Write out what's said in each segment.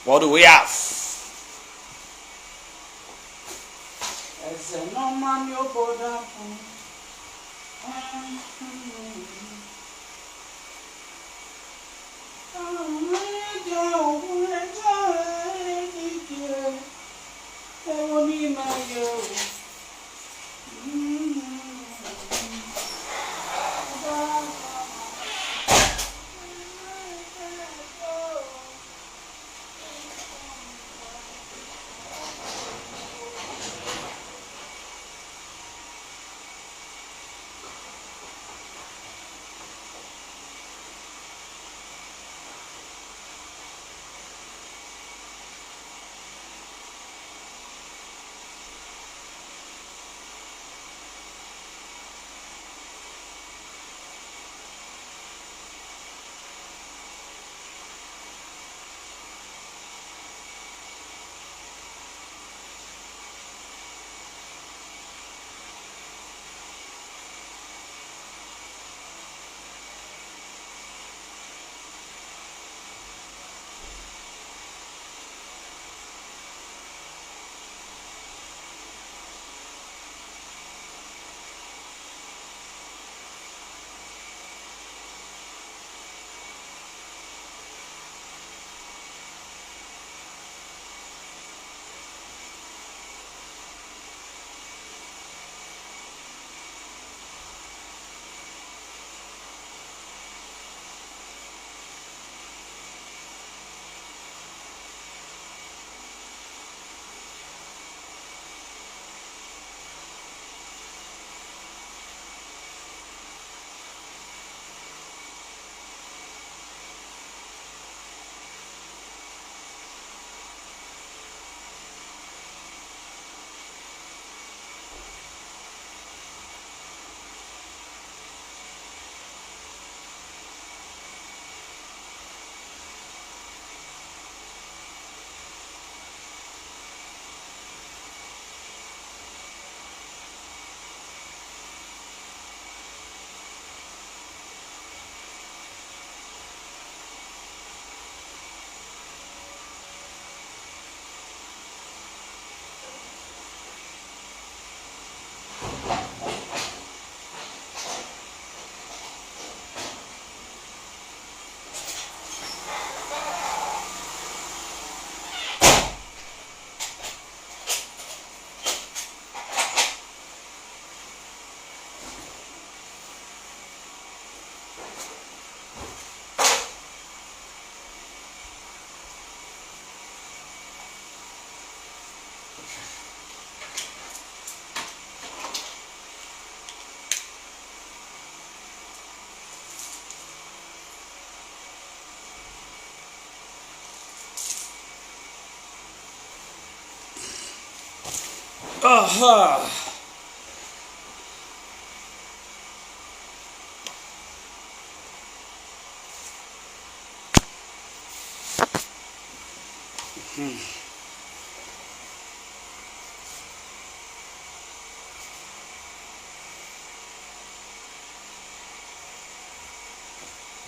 What do we have?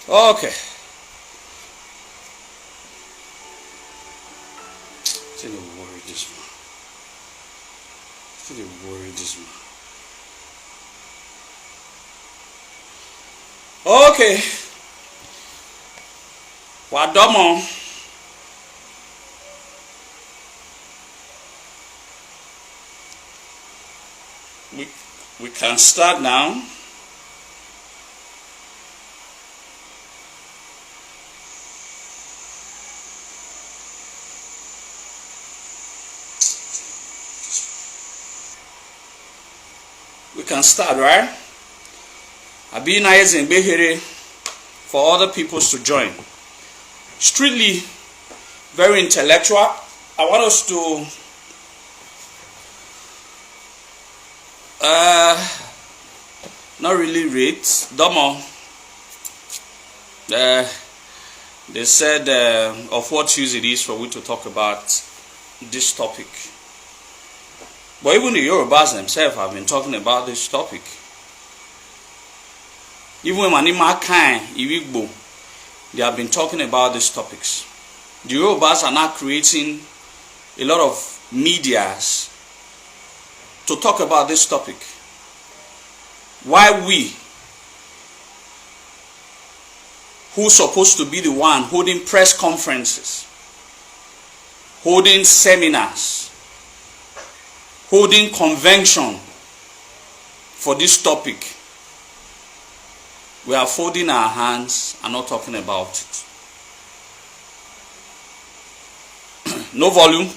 Okay. Still worry this man. Still worry this man. Okay. Wadomo. We can start now. We can start, right? I've been nice and be here for other people to join. Strictly very intellectual. I want us to not really read. Domo. They said of what use it is for we to talk about this topic. But even the Yorubas themselves have been talking about this topic. Even when Manima Kain, Iwigbo, they have been talking about these topics. The Yorubas are now creating a lot of medias to talk about this topic. Why we, who's supposed to be the one holding press conferences, holding seminars, holding convention for this topic, we are folding our hands and not talking about it. No volume.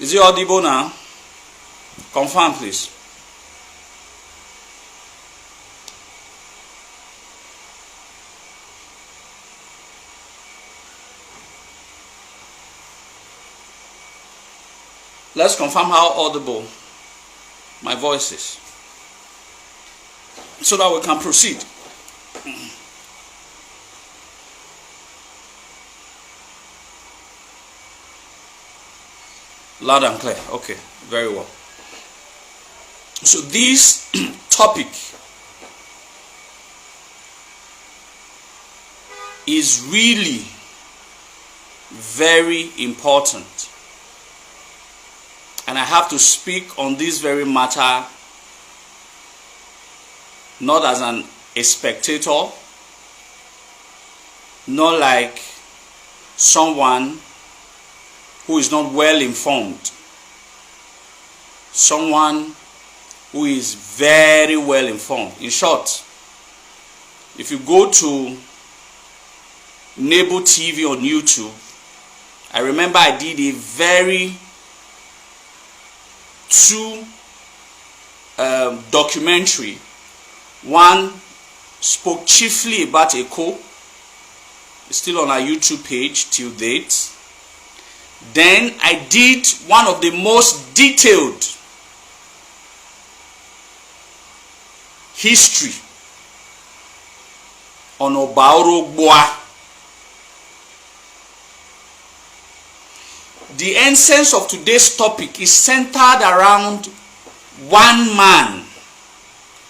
Is it audible now? Confirm, please. Let's confirm how audible my voice is, so that we can proceed. Loud and clear. Okay, very well. So this topic is really very important. And I have to speak on this very matter not as a spectator, not like someone who is not well informed, someone who is very well informed. In short, if you go to Nebo TV on YouTube, I remember I did a very two documentary. One spoke chiefly about Eko. It's still on our YouTube page till date. Then I did one of the most detailed history on Obaorogboa. The essence of today's topic is centered around one man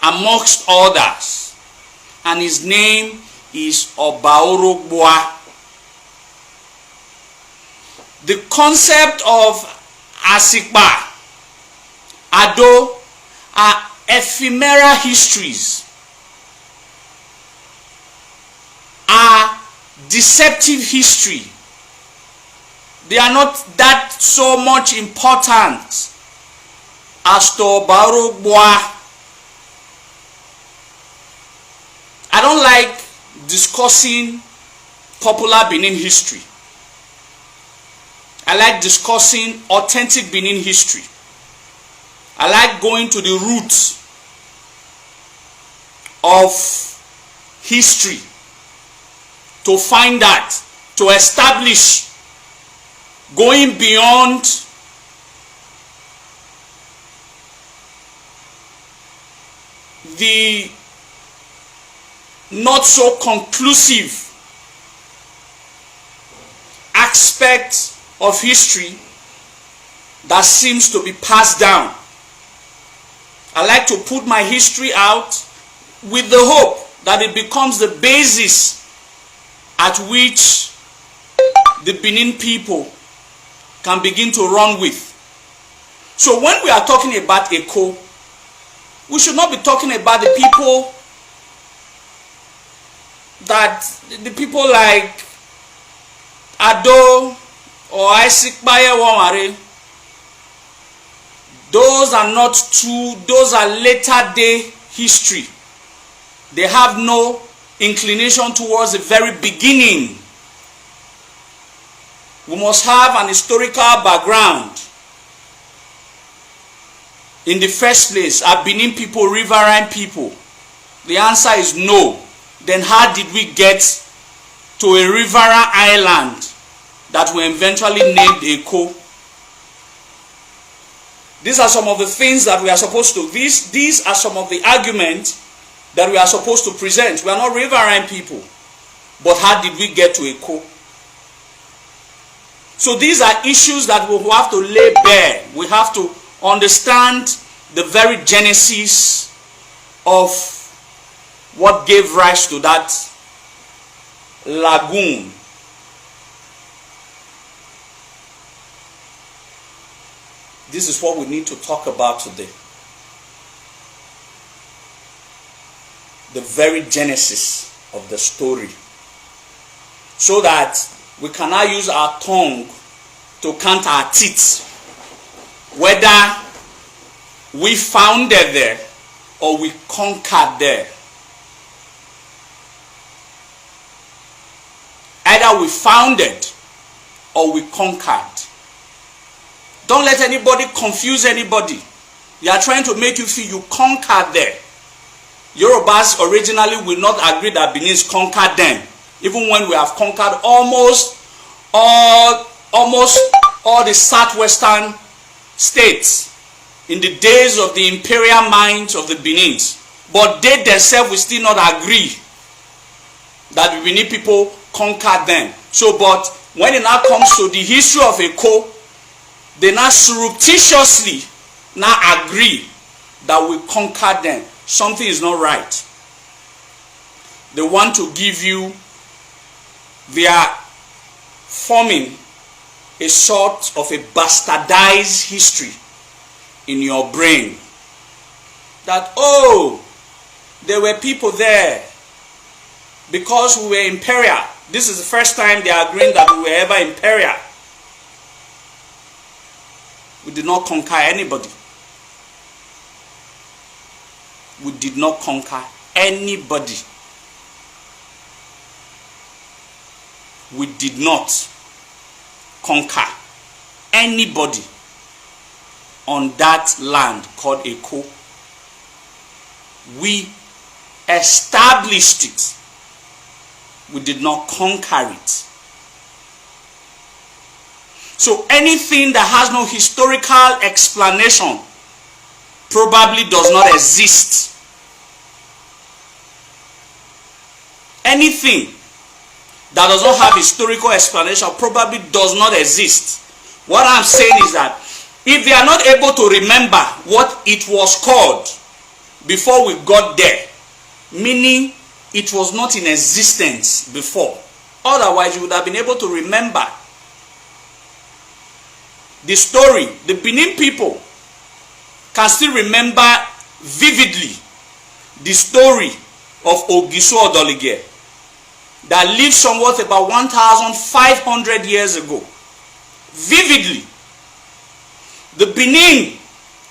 amongst others, and his name is Obaorogboa. The concept of Asikpa, Ado are ephemeral histories, are deceptive history. They are not that so much important as to Obaorogboa. I don't like discussing popular Benin history. I like discussing authentic Benin history. I like going to the roots of history to find out, to establish, going beyond the not so conclusive aspect of history that seems to be passed down. I like to put my history out with the hope that it becomes the basis at which the Benin people can begin to run with. So when we are talking about Eko, we should not be talking about the people like Ado or Isaac Baye Wamare. Those are later day history. They have no inclination towards the very beginning. We must have an historical background. In the first place, are Benin people riverine people? The answer is no. Then how did we get to a riverine island that we eventually named Eko? These are some of the things that we are supposed to, these are some of the arguments that we are supposed to present. We are not riverine people. But how did we get to Eko? So these are issues that we have to lay bare. We have to understand the very genesis of what gave rise to that lagoon. This is what we need to talk about today. The very genesis of the story. So that we cannot use our tongue to count our teeth. Whether we founded there or we conquered there. Either we founded or we conquered. Don't let anybody confuse anybody. They are trying to make you feel you conquered there. Yorubas originally will not agree that Benin conquered them. Even when we have conquered almost all the southwestern states in the days of the imperial minds of the Benins. But they themselves will still not agree that the Benin people conquered them. So, but when it now comes to the history of Eko, they now surreptitiously now agree that we conquered them. Something is not right. They want to give you, they are forming a sort of a bastardized history in your brain. That, oh, there were people there because we were imperial. This is the first time they are agreeing that we were ever imperial. We did not conquer anybody. We did not conquer anybody. We did not conquer anybody on that land called Eko. We established it. We did not conquer it. So anything that has no historical explanation probably does not exist. Anything that does not have historical explanation probably does not exist. What I'm saying is that if they are not able to remember what it was called before we got there, meaning it was not in existence before, otherwise you would have been able to remember the story. The Benin people can still remember vividly the story of Ogiso Odolige that lived somewhat about 1,500 years ago. Vividly. The Benin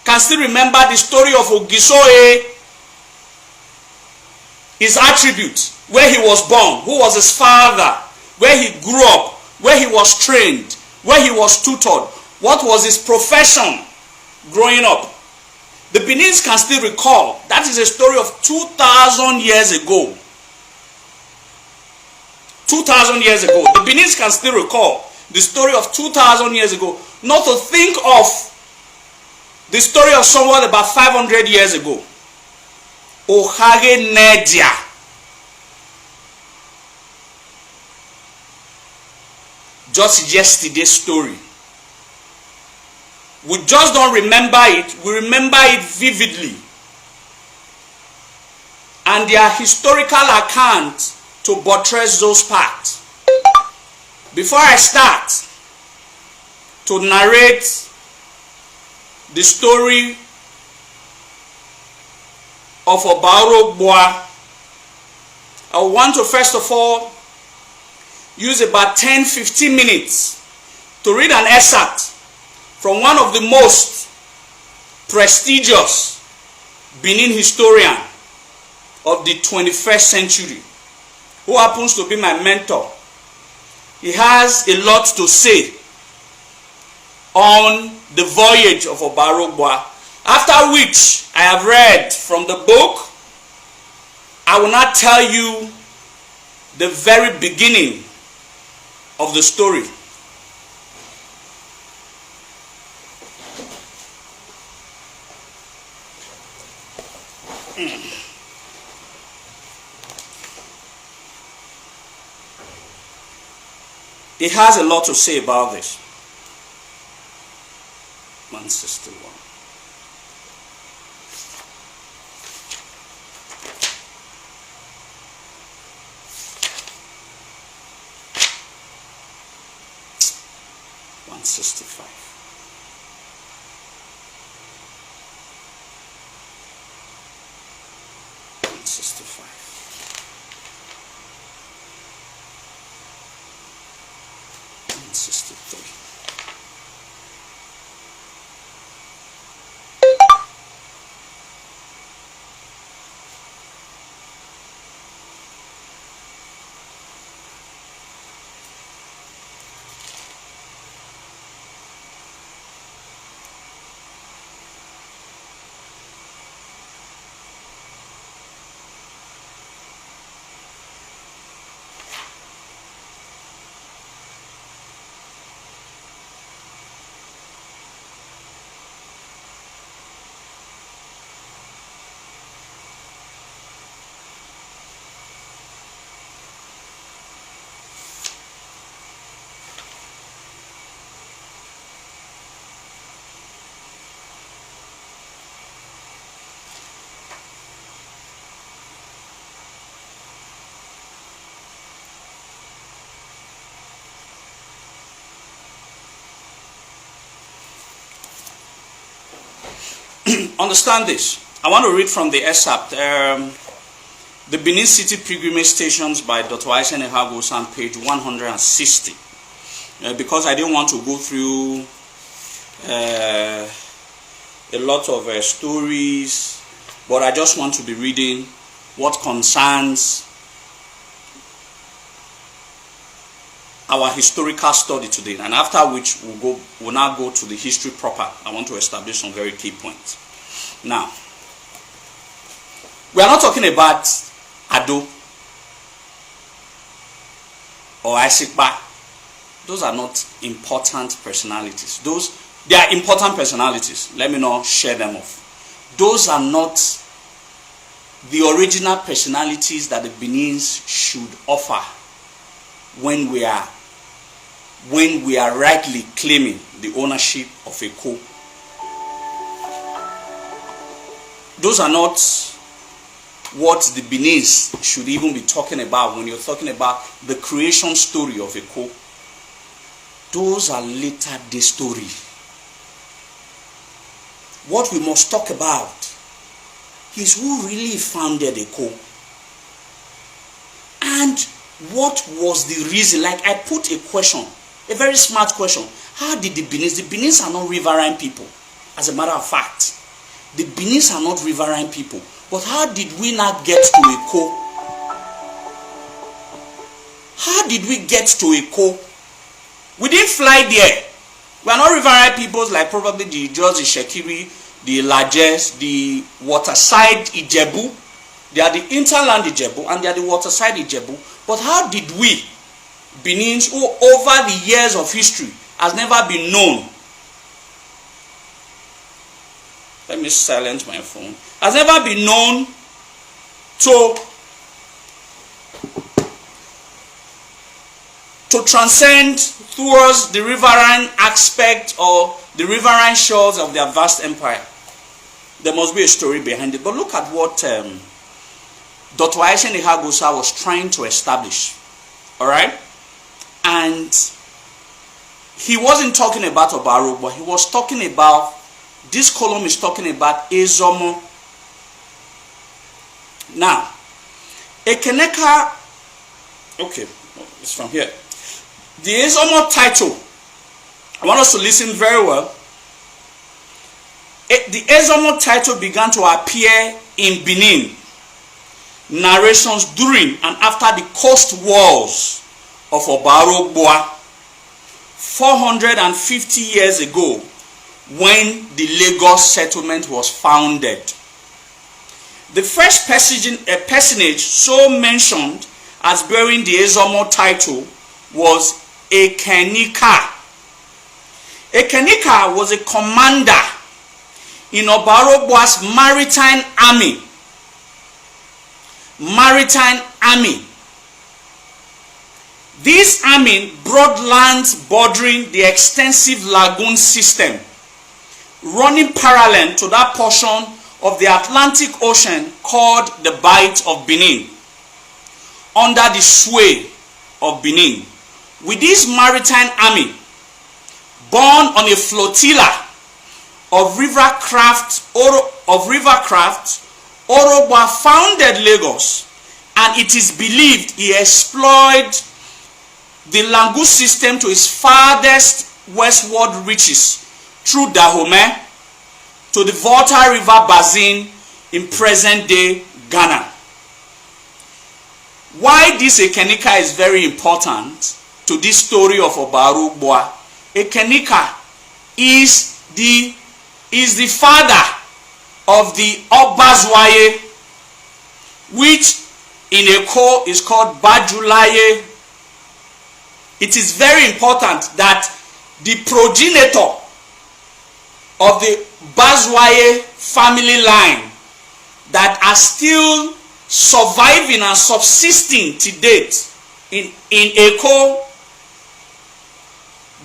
can still remember the story of Ogiso, his attributes, where he was born, who was his father, where he grew up, where he was trained, where he was tutored, what was his profession growing up. The Benins can still recall. That is a story of 2,000 years ago. 2,000 years ago. The Benins can still recall the story of 2,000 years ago. Not to think of the story of someone about 500 years ago. Ohage Nedia. Just yesterday's story. We just don't remember it. We remember it vividly. And there are historical accounts to buttress those parts. Before I start to narrate the story of Obarogboa, I want to first of all use about 10-15 minutes to read an excerpt from one of the most prestigious Benin historian of the 21st century, who happens to be my mentor. He has a lot to say on the voyage of Obarogboa, after which I have read from the book. I will not tell you the very beginning of the story. He has a lot to say about this. 161. 165. Understand this. I want to read from the excerpt. The Benin City Pilgrimage Stations by Dr. Imasuen on page 160. Because I didn't want to go through a lot of stories, but I just want to be reading what concerns our historical study today, and after which we'll now go to the history proper. I want to establish some very key points. Now, we are not talking about Ado or Isikba. Those are not important personalities. They are important personalities. Let me not share them off. Those are not the original personalities that the Benin's should offer when we are rightly claiming the ownership of a co. Those are not what the Benin's should even be talking about when you're talking about the creation story of a co. Those are later day story. What we must talk about is who really founded a co. And what was the reason? Like I put a question, a very smart question. How did the Benin's are not riverine people, as a matter of fact. The Benin's are not riverine people. But how did we not get to a co? How did we get to a co? We didn't fly there. We are not riverine peoples like probably the Jos, the Shekiri, the Lajes, the waterside Ijebu. They are the interland Ijebu and they are the waterside Ijebu. But how did we, Benin's, who over the years of history has never been known? Let me silence my phone. Has never been known to transcend towards the riverine aspect or the riverine shores of their vast empire. There must be a story behind it. But look at what Dr. Imasuen was trying to establish. Alright? And he wasn't talking about Obaro, but he was talking about, this column is talking about Ezomo. Now, Ekeneka, okay, it's from here. The Ezomo title, I want us to listen very well. The Ezomo title began to appear in Benin narrations during and after the coast wars of Obarogboa 450 years ago, when the Lagos settlement was founded. The first personage so mentioned as bearing the Ezomo title was Ekenika. Ekenika was a commander in Obarogboa's maritime army. This army brought lands bordering the extensive lagoon system, running parallel to that portion of the Atlantic Ocean called the Bight of Benin, under the sway of Benin. With this maritime army, born on a flotilla of rivercraft, Orogba founded Lagos, and it is believed he explored the Langu system to its farthest westward reaches through Dahomey to the Volta River basin in present-day Ghana. Why this Ekenika is very important to this story of Oba Arugboa? Ekenika is the father of the Obazwaye, which in Eko is called Bajulaye. It is very important that the progenitor of the Bazwaye family line that are still surviving and subsisting to date in Eko,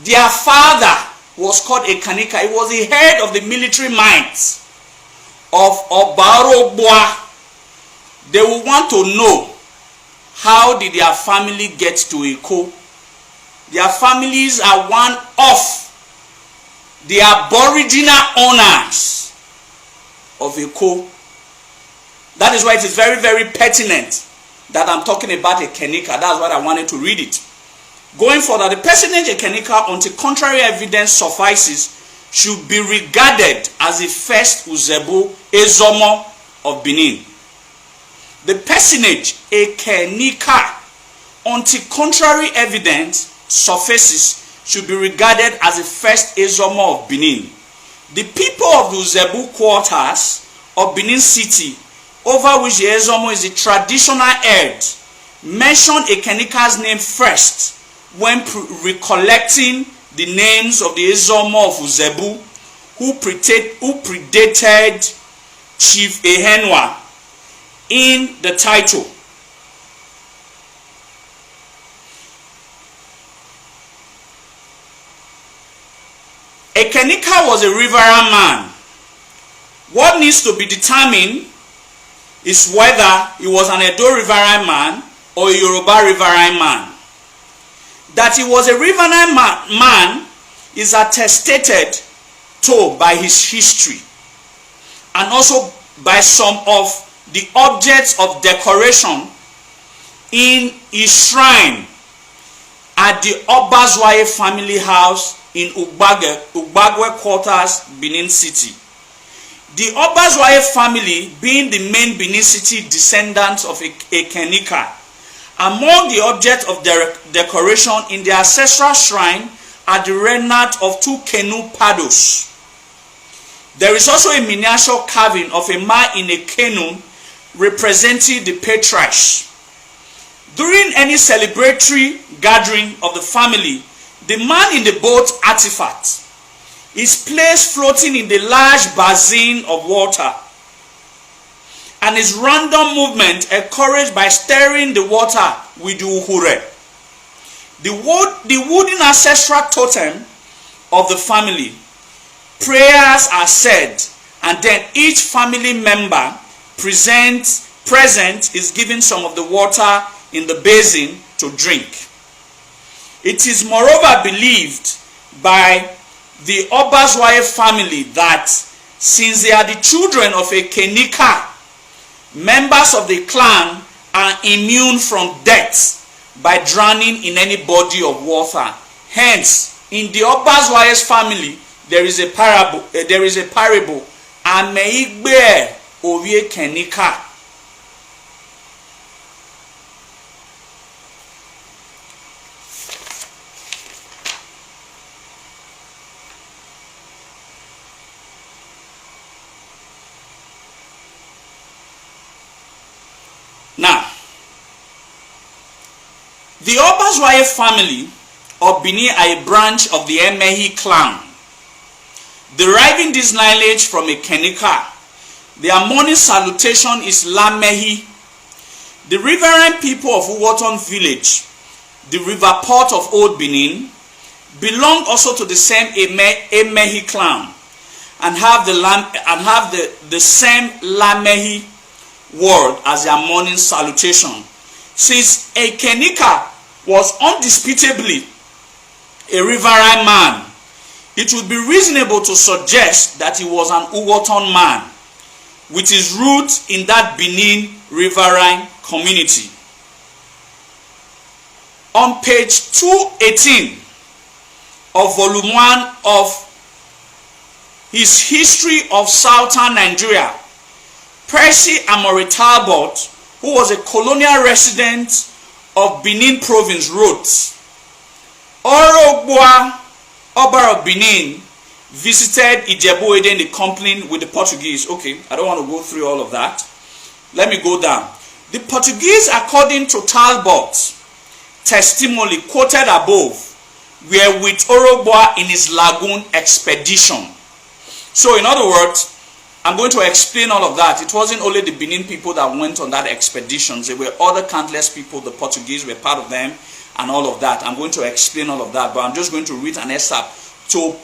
their father was called Ekanika. He was the head of the military might of Oba Arugboa. They will want to know, how did their family get to Eko? Their families are one of the aboriginal owners of Eko. That is why it is very, very pertinent that I'm talking about Ekenika. That's why I wanted to read it. Going further, the personage Ekenika, until contrary evidence suffices, should be regarded as the first Uzebu Ezomo of Benin. The personage Ekenika, until contrary evidence surfaces, should be regarded as the first Ezomo of Benin. The people of the Uzebu quarters of Benin City, over which the Ezomo is the traditional head, mention Ekenika's name first when recollecting the names of the Ezomo of Uzebu who predated Chief Ehenwa in the title. Ekenika was a riverine man. What needs to be determined is whether he was an Edo riverine man or a Yoruba riverine man. That he was a riverine man is attested to by his history and also by some of the objects of decoration in his shrine at the Obazwaye family house in Ugbagwe quarters, Benin City. The Obazwaye family, being the main Benin City descendants of Ekenika, among the objects of decoration in the ancestral shrine are the remnant of 2 canoe paddles. There is also a miniature carving of a man in a canoe representing the patriarch. During any celebratory gathering of the family, the man in the boat artifact is placed floating in the large basin of water, and his random movement encouraged by stirring the water with the uhure. The wooden ancestral totem of the family. Prayers are said, and then each family member present is given some of the water in the basin to drink. It is moreover believed by the Obazwaye family that since they are the children of a Kenika, members of the clan are immune from death by drowning in any body of water. Hence, in the Obazwaye's family, there is a parable. Ameigbe Ovie Kenika. Now, the Obazwaye family of Benin are a branch of the Emehi clan. Deriving this lineage from a Kenika, their morning salutation is Lamehi. The riverine people of Uwoton village, the river port of Old Benin, belong also to the same Emehi clan and have the same Lamehi word as their morning salutation. Since Ekenika was undisputably a riverine man, it would be reasonable to suggest that he was an Uwoton man with his roots in that Benin riverine community. On page 218 of volume 1 of his History of Southern Nigeria, Percy Amowie Talbot, who was a colonial resident of Benin province, wrote, Orogboa, Oba of Benin, visited Ijebu-Ode in the company with the Portuguese. Okay, I don't want to go through all of that. Let me go down. The Portuguese, according to Talbot's testimony quoted above, were with Orogboa in his lagoon expedition. So in other words, I'm going to explain all of that. It wasn't only the Benin people that went on that expedition. There were other countless people. The Portuguese were part of them and all of that. I'm going to explain all of that, but I'm just going to read an excerpt to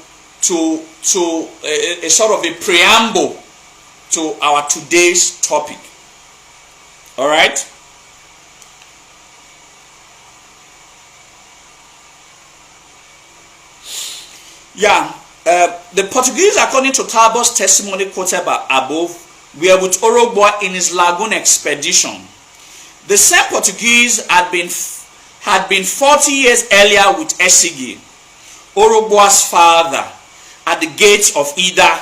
a sort of a preamble to our today's topic. All right? Yeah. The Portuguese, according to Talbot's testimony quoted above, were with Orogboa in his lagoon expedition. The same Portuguese had been 40 years earlier with Esigi, Orogboa's father, at the gates of Ida.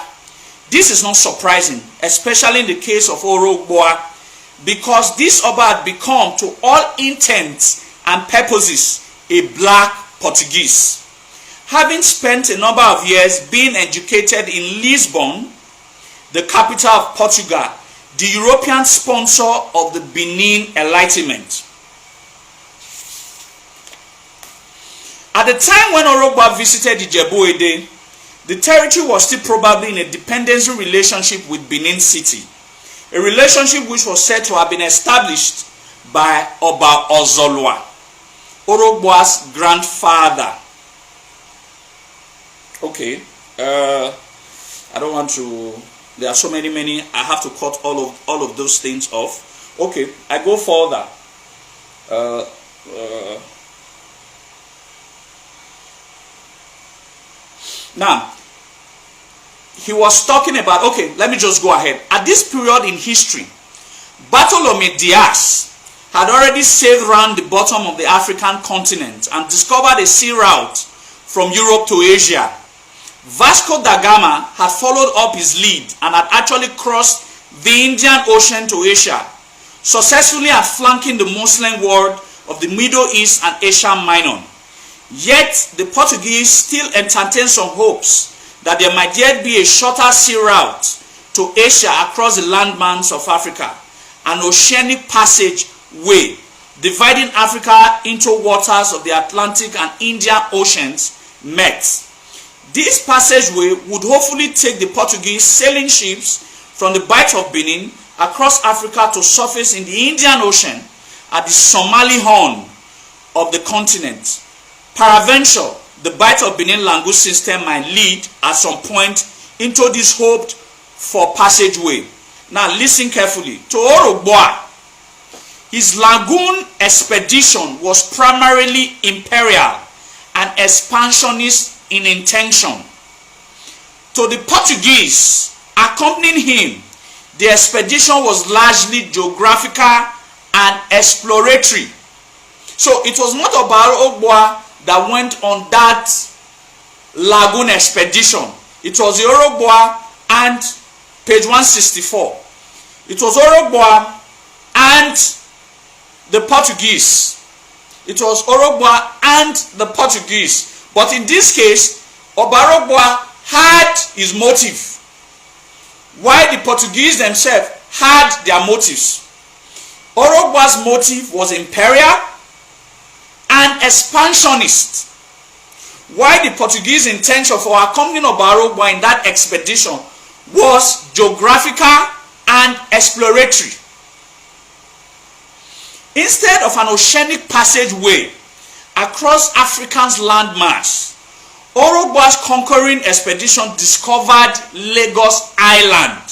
This is not surprising, especially in the case of Orogboa, because this Oba had become, to all intents and purposes, a black Portuguese. Having spent a number of years being educated in Lisbon, the capital of Portugal, the European sponsor of the Benin Enlightenment. At the time when Orogboa visited Ijebu-Ode, the territory was still probably in a dependency relationship with Benin City, a relationship which was said to have been established by Oba Ozolwa, Orogboa's grandfather. Okay, I don't want to, there are so many, I have to cut all of those things off. Okay, I go further. Now, he was talking about, okay, let me just go ahead. At this period in history, Bartolome Diaz had already sailed around the bottom of the African continent and discovered a sea route from Europe to Asia. Vasco da Gama had followed up his lead and had actually crossed the Indian Ocean to Asia, successfully outflanking the Muslim world of the Middle East and Asia Minor. Yet the Portuguese still entertained some hopes that there might yet be a shorter sea route to Asia across the landmass of Africa, an oceanic passageway dividing Africa into waters of the Atlantic and Indian Oceans met. This passageway would hopefully take the Portuguese sailing ships from the Bight of Benin across Africa to surface in the Indian Ocean at the Somali Horn of the continent. Peradventure, the Bight of Benin language system might lead at some point into this hoped for passageway. Now listen carefully. To Orogboa, his lagoon expedition was primarily imperial and expansionist in intention. To the Portuguese accompanying him, the expedition was largely geographical and exploratory. So it was not about Orogboa that went on that lagoon expedition. It was the Orogboa and page 164. It was Orogboa and the Portuguese. It was Orogboa and the Portuguese. But in this case, Orogboa had his motive, while the Portuguese themselves had their motives. Orogboa's motive was imperial and expansionist, while the Portuguese intention for accompanying Orogboa in that expedition was geographical and exploratory. Instead of an oceanic passageway across Africa's landmass, Orogboa's conquering expedition discovered Lagos Island.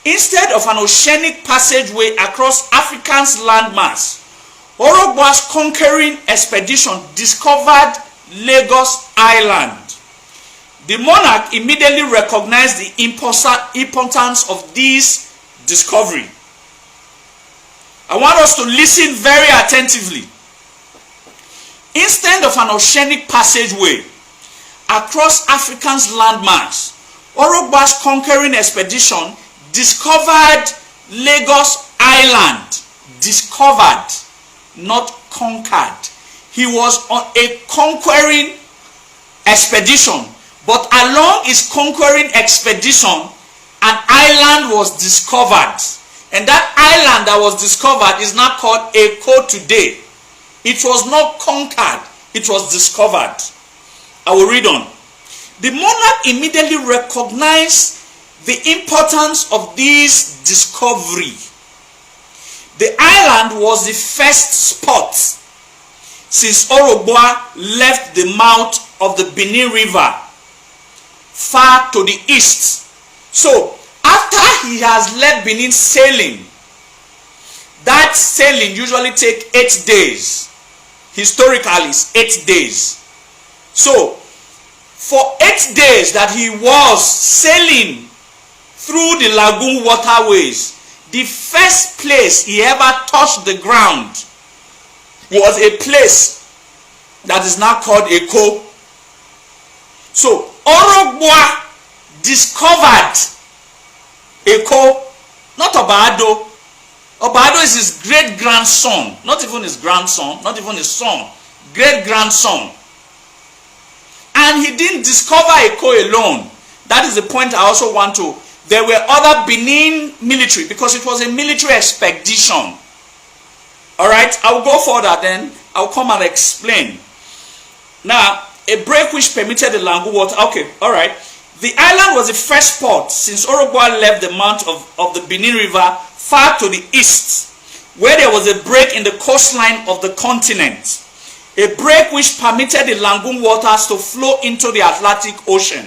Instead of an oceanic passageway across Africa's landmass, Orogboa's conquering expedition discovered Lagos Island. The monarch immediately recognized the importance of this discovery. I want us to listen very attentively. Instead of an oceanic passageway across Africa's landmass, Orogba's conquering expedition discovered Lagos Island. Discovered, not conquered. He was on a conquering expedition, but along his conquering expedition, an island was discovered. And that island that was discovered is now called Eko today. It was not conquered, it was discovered. I will read on. The monarch immediately recognized the importance of this discovery. The island was the first spot since Orogba left the mouth of the Benin River far to the east. So, after he has left Benin sailing, that sailing usually takes 8 days. Historically, it's 8 days. So, for 8 days that he was sailing through the lagoon waterways, the first place he ever touched the ground was a place that is now called Eko. So, Orogba discovered Eko, not Obado. Obado is his great-grandson, not even his grandson, not even his son, great-grandson. And he didn't discover Eko alone. That is the point I also want to. There were other Benin military, because it was a military expedition. Alright, I will go further, then I will come and explain. Now, a break which permitted the Langu water. Okay, alright. The island was the first port since Orogba left the mouth of the Benin River far to the east, where there was a break in the coastline of the continent. A break which permitted the Lagoon waters to flow into the Atlantic Ocean.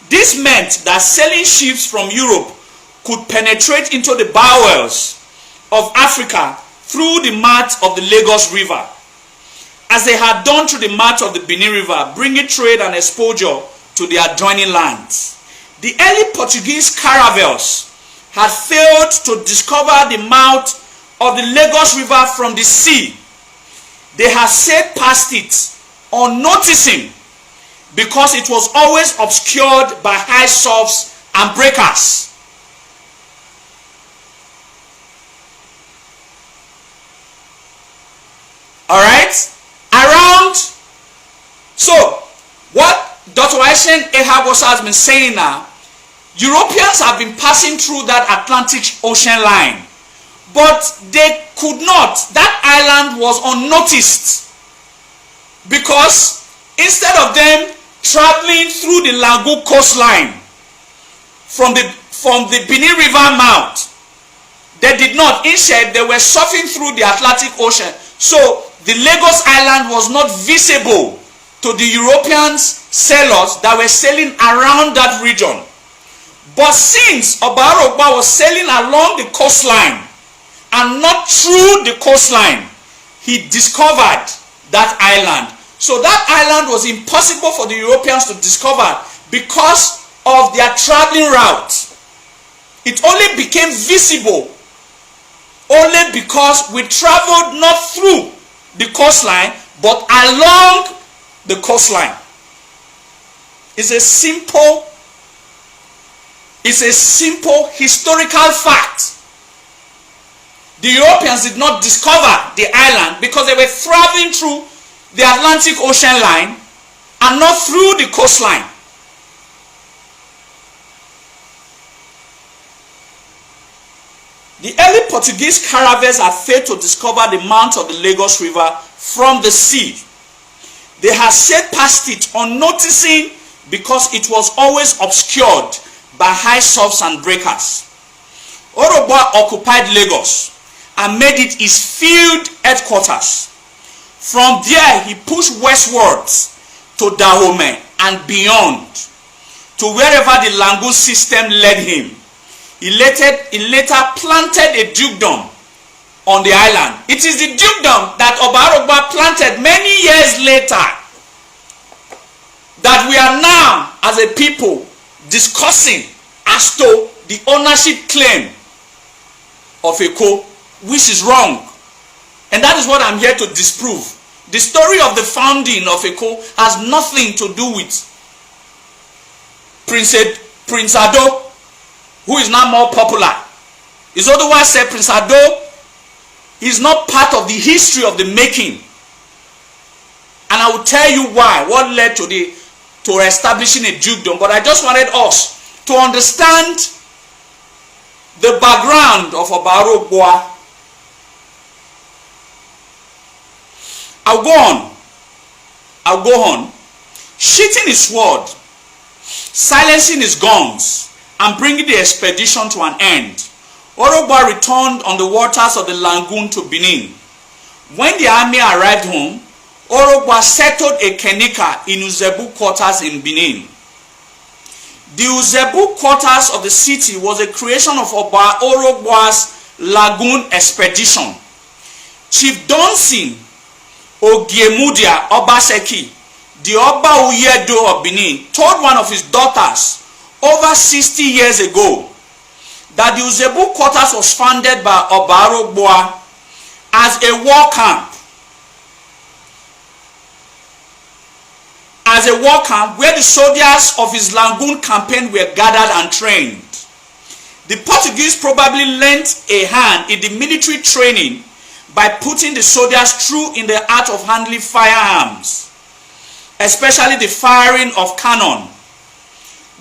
This meant that sailing ships from Europe could penetrate into the bowels of Africa through the mouth of the Lagos River, as they had done through the mouth of the Benin River, bringing trade and exposure to the adjoining lands. The early Portuguese caravels had failed to discover the mouth of the Lagos River from the sea. They had sailed past it unnoticing, because it was always obscured by high surfs and breakers. Alright? Around. So, what Dr. Aishen Ehabosa has been saying now, Europeans have been passing through that Atlantic Ocean line, but they could not. That island was unnoticed, because instead of them traveling through the Lagoon coastline from the Benin River mouth, they did not. Instead, they were surfing through the Atlantic Ocean. So the Lagos Island was not visible to the European sailors that were sailing around that region. But since Orogba was sailing along the coastline and not through the coastline, he discovered that island. So that island was impossible for the Europeans to discover because of their traveling route. It only became visible only because we traveled not through the coastline but along the coastline. It's a simple historical fact. The Europeans did not discover the island because they were traveling through the Atlantic Ocean line and not through the coastline. The early Portuguese caravels had failed to discover the mouth of the Lagos River from the sea. They had sailed past it unnoticing because it was always obscured by high surfs and breakers. Orogba occupied Lagos and made it his field headquarters. From there, he pushed westwards to Dahomey and beyond, to wherever the Lagoon system led him. He later planted a dukedom on the island. It is the dukedom that Orogba planted many years later that we are now as a people discussing as to the ownership claim of Eko, which is wrong. And that is what I'm here to disprove. The story of the founding of Eko has nothing to do with Prince Ado, who is now more popular. Izoduwa said Prince Ado is not part of the history of the making. And I will tell you why, what led to establishing a dukedom. But I just wanted us to understand the background of Obarogboa. I'll go on. Sheathing his sword, silencing his guns, and bringing the expedition to an end, Orogboa returned on the waters of the lagoon to Benin. When the army arrived home, Orogboa settled a Kenika in Uzebu quarters in Benin. The Uzebu quarters of the city was a creation of Oba Orogboa's lagoon expedition. Chief Donson Ogiemudia Obaseki, the Oba Uyedo of Benin, told one of his daughters over 60 years ago that the Uzebu quarters was founded by Oba Orogboa as a war camp. Where the soldiers of his Lagoon campaign were gathered and trained. The Portuguese probably lent a hand in the military training by putting the soldiers through in the art of handling firearms, especially the firing of cannon.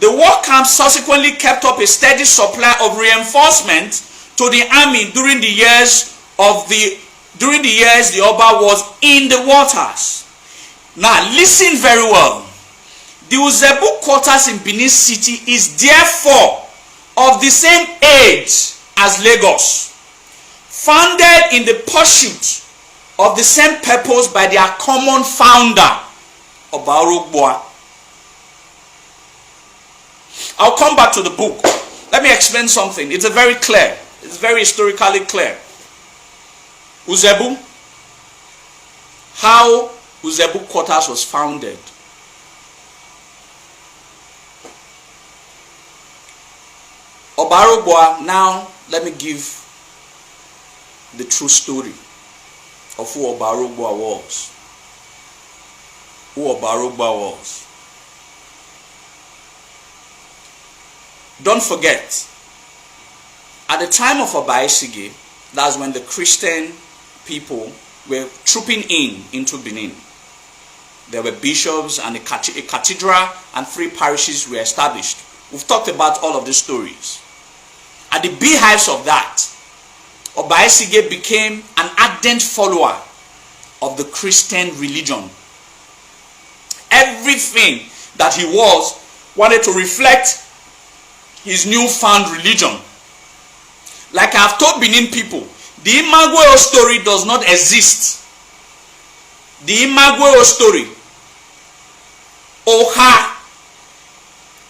The war camp subsequently kept up a steady supply of reinforcement to the army during the years the Oba was in the waters. Now listen very well. The Uzebu quarters in Benin City is therefore of the same age as Lagos, founded in the pursuit of the same purpose by their common founder, Oba Orogboa. I'll come back to the book. Let me explain something. It's very clear. It's very historically clear. Uzebu, how Uzebu quarters was founded. Oba Orogboa, now let me give the true story of who Oba Orogboa was. Don't forget, at the time of Oba Isige, that's when the Christian people were trooping into Benin. There were bishops and a cathedral and 3 parishes were established. We've talked about all of these stories. At the beehives of that, Oba Isige became an ardent follower of the Christian religion. Everything that he wanted to reflect his newfound religion. Like I've told Benin people, the Imasuen story does not exist. The Imasuen story, Oha,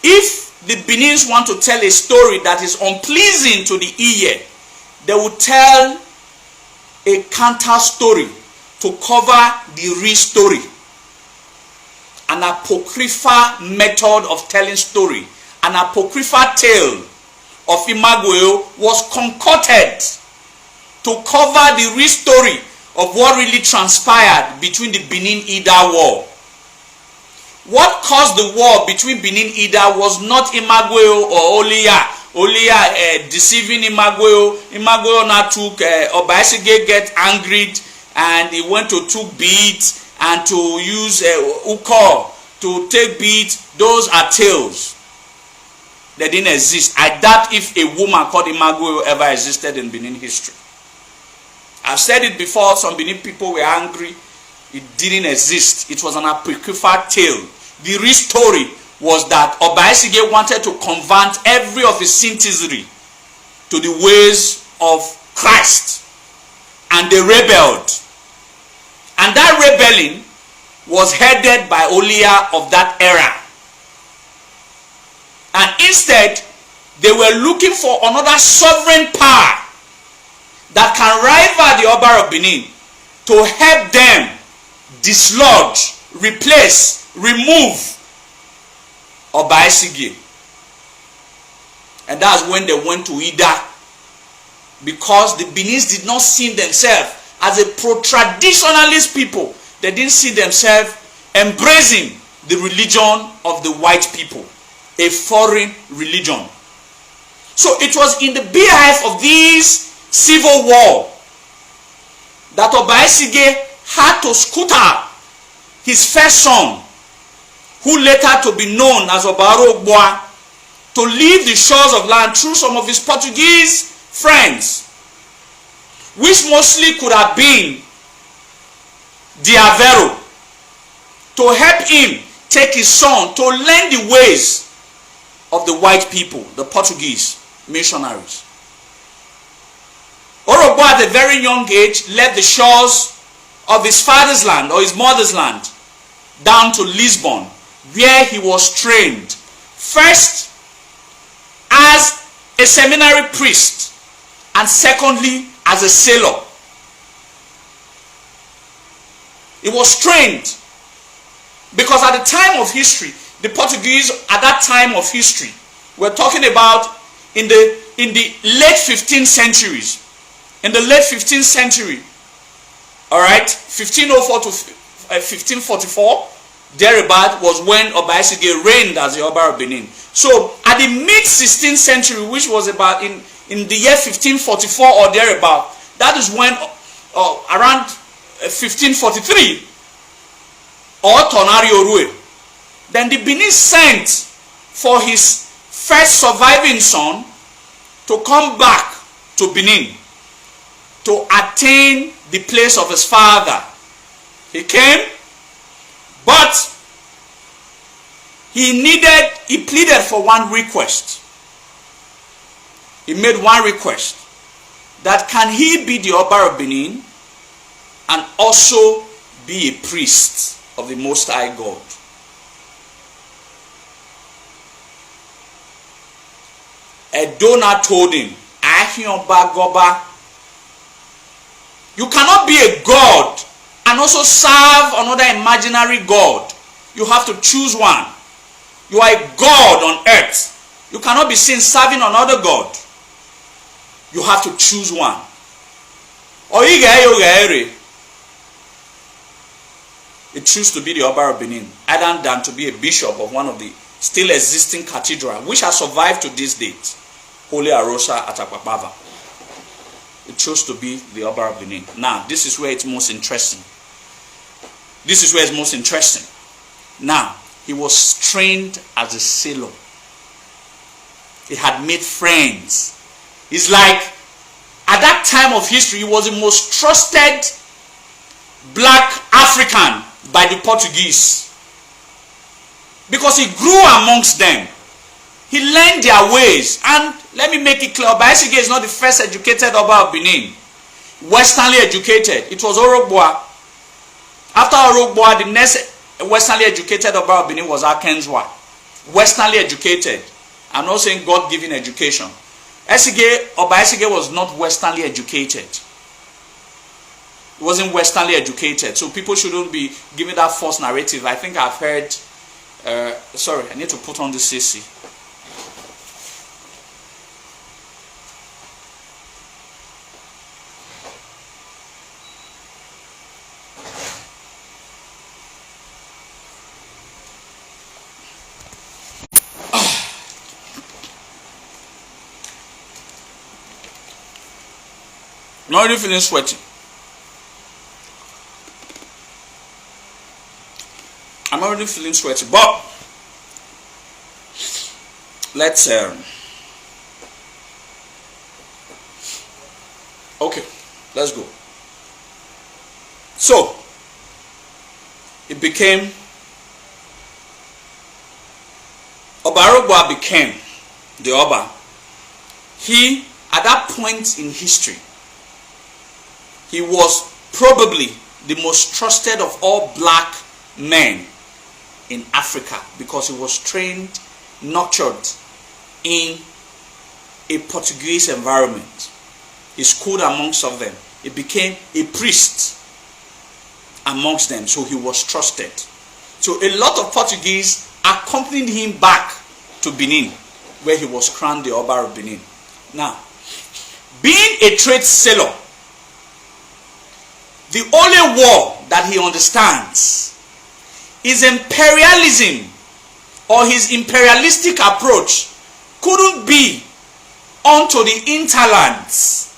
if the Benins want to tell a story that is unpleasing to the ear, they will tell a counter story to cover the real story. An apocryphal method of telling story, an apocryphal tale of Imasuen was concocted to cover the real story of what really transpired between the Benin-Ida war. What caused the war between Benin-Ida was not Imasuen or Oliya deceiving Imasuen. Imasuen now took, Oba Isige get angry and he went to took beads and to use ukor to take beads. Those are tales. They didn't exist. I doubt if a woman called Imasuen ever existed in Benin history. I've said it before, some Benin people were angry. It didn't exist. It was an apocryphal tale. The real story was that Oba Isige wanted to convert every of his citizenry to the ways of Christ. And they rebelled. And that rebellion was headed by Oliya of that era. And instead, they were looking for another sovereign power that can rival the Oba of Benin to help them dislodge, replace, remove Obaisige. And that's when they went to Ida. Because the Beninese did not see themselves as a pro-traditionalist people. They didn't see themselves embracing the religion of the white people, a foreign religion. So it was in the beehive of this civil war that Obaisige had to scooter his first son, who later to be known as Obarogbua, to leave the shores of land through some of his Portuguese friends, which mostly could have been Diavero, to help him take his son to learn the ways of the white people, the Portuguese missionaries. Orogbo at a very young age left the shores of his father's land or his mother's land down to Lisbon, where he was trained first as a seminary priest and secondly as a sailor. He was trained because at the time of history, the Portuguese at that time of history, we're talking about in the late 15th centuries. In the late 15th century, all right, 1504 to 1544, thereabout was when Obaisige reigned as the Oba of Benin. So at the mid 16th century, which was about in the year 1544 or thereabout, that is when around 1543 or Tonario Rue, then the Benin sent for his first surviving son to come back to Benin to attain the place of his father. He came, but he pleaded for one request. He made one request, that can he be the Oba of Benin and also be a priest of the Most High God. Edona told him, Ahioba Goba, you cannot be a god and also serve another imaginary god. You have to choose one. You are a god on earth. You cannot be seen serving another god. You have to choose one. It choose to be the Oba of Benin, other than to be a bishop of one of the still existing cathedrals, which has survived to this date, Holy Arosa at Akpakpava. It chose to be the Oba of Benin. Now, this is where it's most interesting. This is where it's most interesting. Now, he was trained as a sailor. He had made friends. It's like, at that time of history, he was the most trusted black African by the Portuguese. Because he grew amongst them. He learned their ways. And let me make it clear, Obaisige is not the first educated Oba of Benin. Westernly educated. It was Orogboa. After Orogboa, the next westernly educated Oba of Benin was Akenzwa. Westernly educated. I'm not saying God-given education. Obaisige was not westernly educated. He wasn't westernly educated. So people shouldn't be giving that false narrative. I think I've heard... sorry, I need to put on the CC. I'm already feeling sweaty. I'm already feeling sweaty, but let's okay, let's go. So it became Obarogboa became the Oba. He, at that point in history, he was probably the most trusted of all black men in Africa because he was trained, nurtured in a Portuguese environment. He schooled amongst of them. He became a priest amongst them, so he was trusted. So a lot of Portuguese accompanied him back to Benin, where he was crowned the Oba of Benin. Now, being a trade sailor, the only war that he understands is imperialism, or his imperialistic approach couldn't be onto the hinterlands.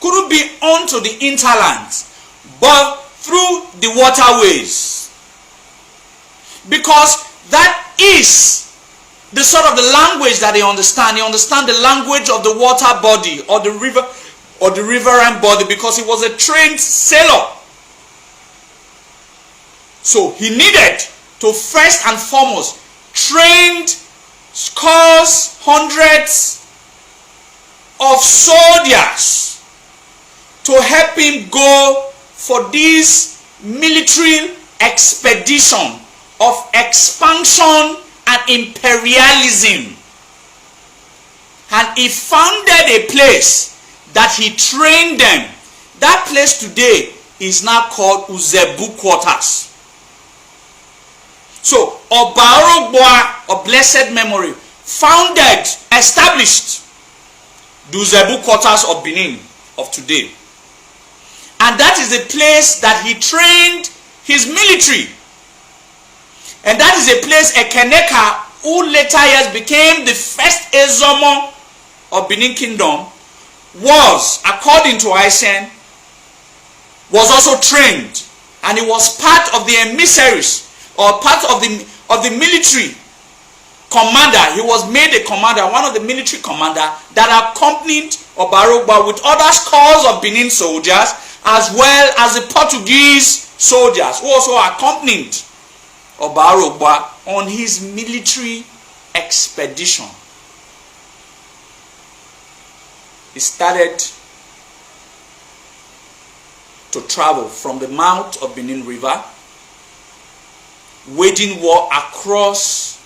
Couldn't be onto the hinterlands, but through the waterways. Because that is the sort of the language that they understand. They understand the language of the water body or the riverine body, because he was a trained sailor. So he needed to first and foremost train scores, hundreds of soldiers to help him go for this military expedition of expansion and imperialism. And he founded a place that he trained them. That place today is now called Uzebu Quarters. So Obarogboa of blessed memory founded, established the Uzebu Quarters of Benin of today. And that is the place that he trained his military. And that is a place Ekeneka, who later years became the first Ezomo of Benin Kingdom, was, according to Isen, was also trained. And he was part of the emissaries, or part of the military commander. He was made a commander, one of the military commander that accompanied Obarogboa with other scores of Benin soldiers, as well as the Portuguese soldiers who also accompanied Obarogboa on his military expedition. He started to travel from the mouth of Benin River, waging war across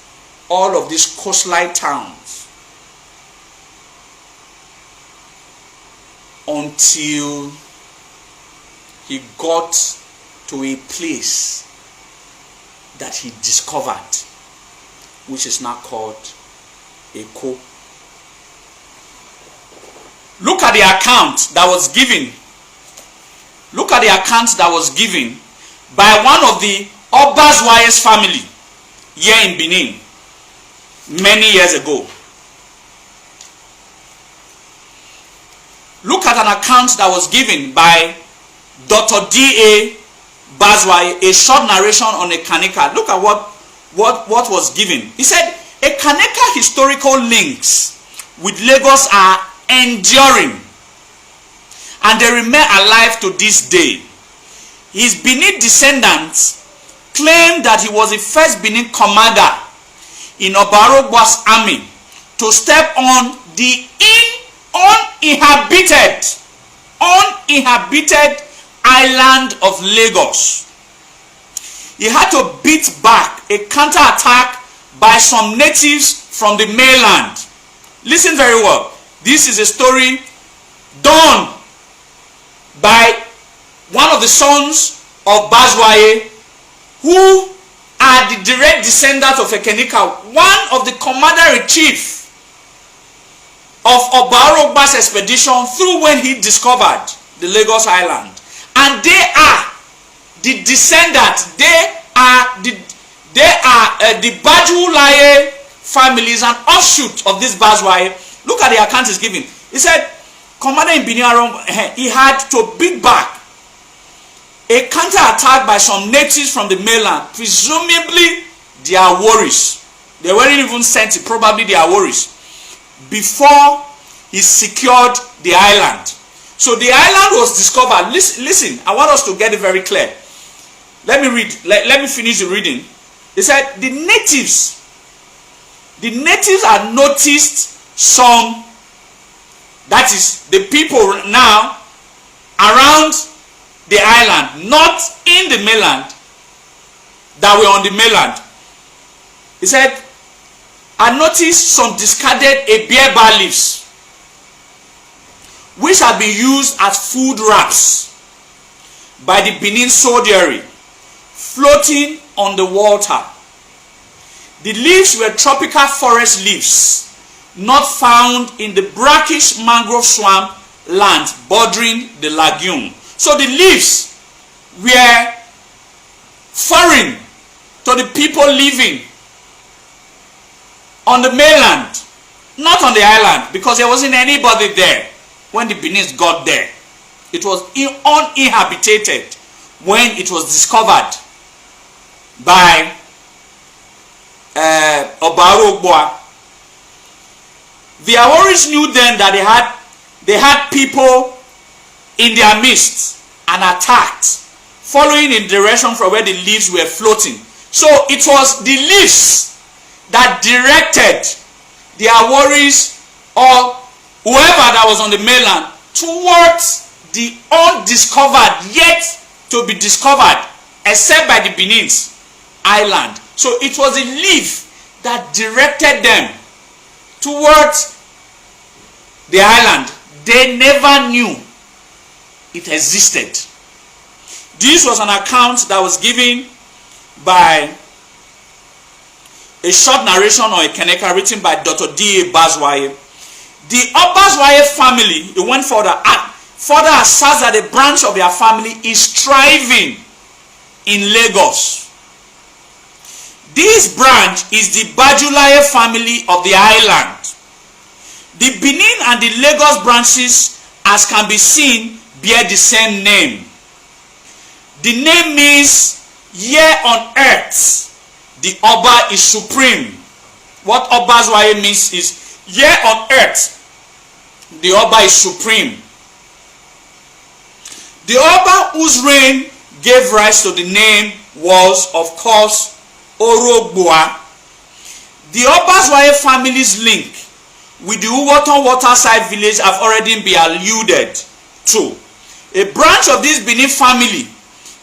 all of these coastline towns until he got to a place that he discovered, which is now called Eko. Look at the account that was given. Look at the account that was given by one of the Obaswaye's family here in Benin many years ago. Look at an account that was given by Dr. D.A. Bazwaye, a short narration on a Kaneka. Look at what was given. He said, a Kaneka historical links with Lagos are enduring, and they remain alive to this day. His Benin descendants claim that he was the first Benin commander in Obarogboa's army to step on the uninhabited island of Lagos. He had to beat back a counterattack by some natives from the mainland. Listen very well. This is a story done by one of the sons of Bazwaye, who are the direct descendants of Ekenika, one of the commander-in-chief of Obarogboa's expedition through when he discovered the Lagos Island. And they are the descendants, they are the Bajulaye families and offshoot of this Bazwaye. Look at the account he's giving. He said, Commander in Benin, he had to beat back a counterattack by some natives from the mainland, presumably their warriors. They weren't even sent, probably their warriors, before he secured the island. So the island was discovered. Listen, I want us to get it very clear. Let me read. Let me finish the reading. He said, the natives had noticed some, that is, the people now around the island, not in the mainland, that were on the mainland. He said, I noticed some discarded bear leaves, which had been used as food wraps by the Benin soldiery, floating on the water. The leaves were tropical forest leaves, not found in the brackish mangrove swamp land bordering the lagoon. So the leaves were foreign to the people living on the mainland, not on the island, because there wasn't anybody there when the Benin got there. It was uninhabited when it was discovered by Obarogboa. The Aworis knew then that they had people in their midst and attacked, following in direction from where the leaves were floating. So it was the leaves that directed the Aworis or whoever that was on the mainland towards the undiscovered, yet to be discovered, except by the Benin's island. So it was a leaf that directed them towards the island. They never knew it existed. This was an account that was given by a short narration or a keneka written by Dr. D.A. Bazwaye. The Obazwaye family, it went further asserts that a branch of their family is thriving in Lagos. This branch is the Bajulaye family of the island. The Benin and the Lagos branches, as can be seen, bear the same name. The name means here on earth, the Oba is supreme. What Obazwaye means is here on earth, the Oba is supreme. The Oba whose reign gave rise to the name was, of course, Orogboa. The Obazwaye family's link with the Uwoton waterside village have already been alluded to. A branch of this Benin family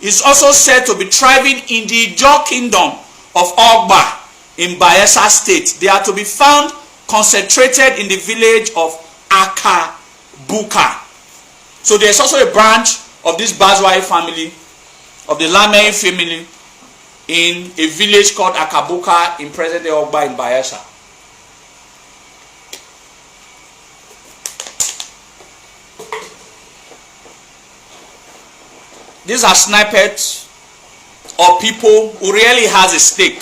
is also said to be thriving in the Ijo kingdom of Ogba in Bayelsa state. They are to be found concentrated in the village of Akabuka. So there's also a branch of this Bazwaye family, of the Lamei family, in a village called Akabuka in present-day Ogba in Bayelsa. These are snippets of people who really has a stake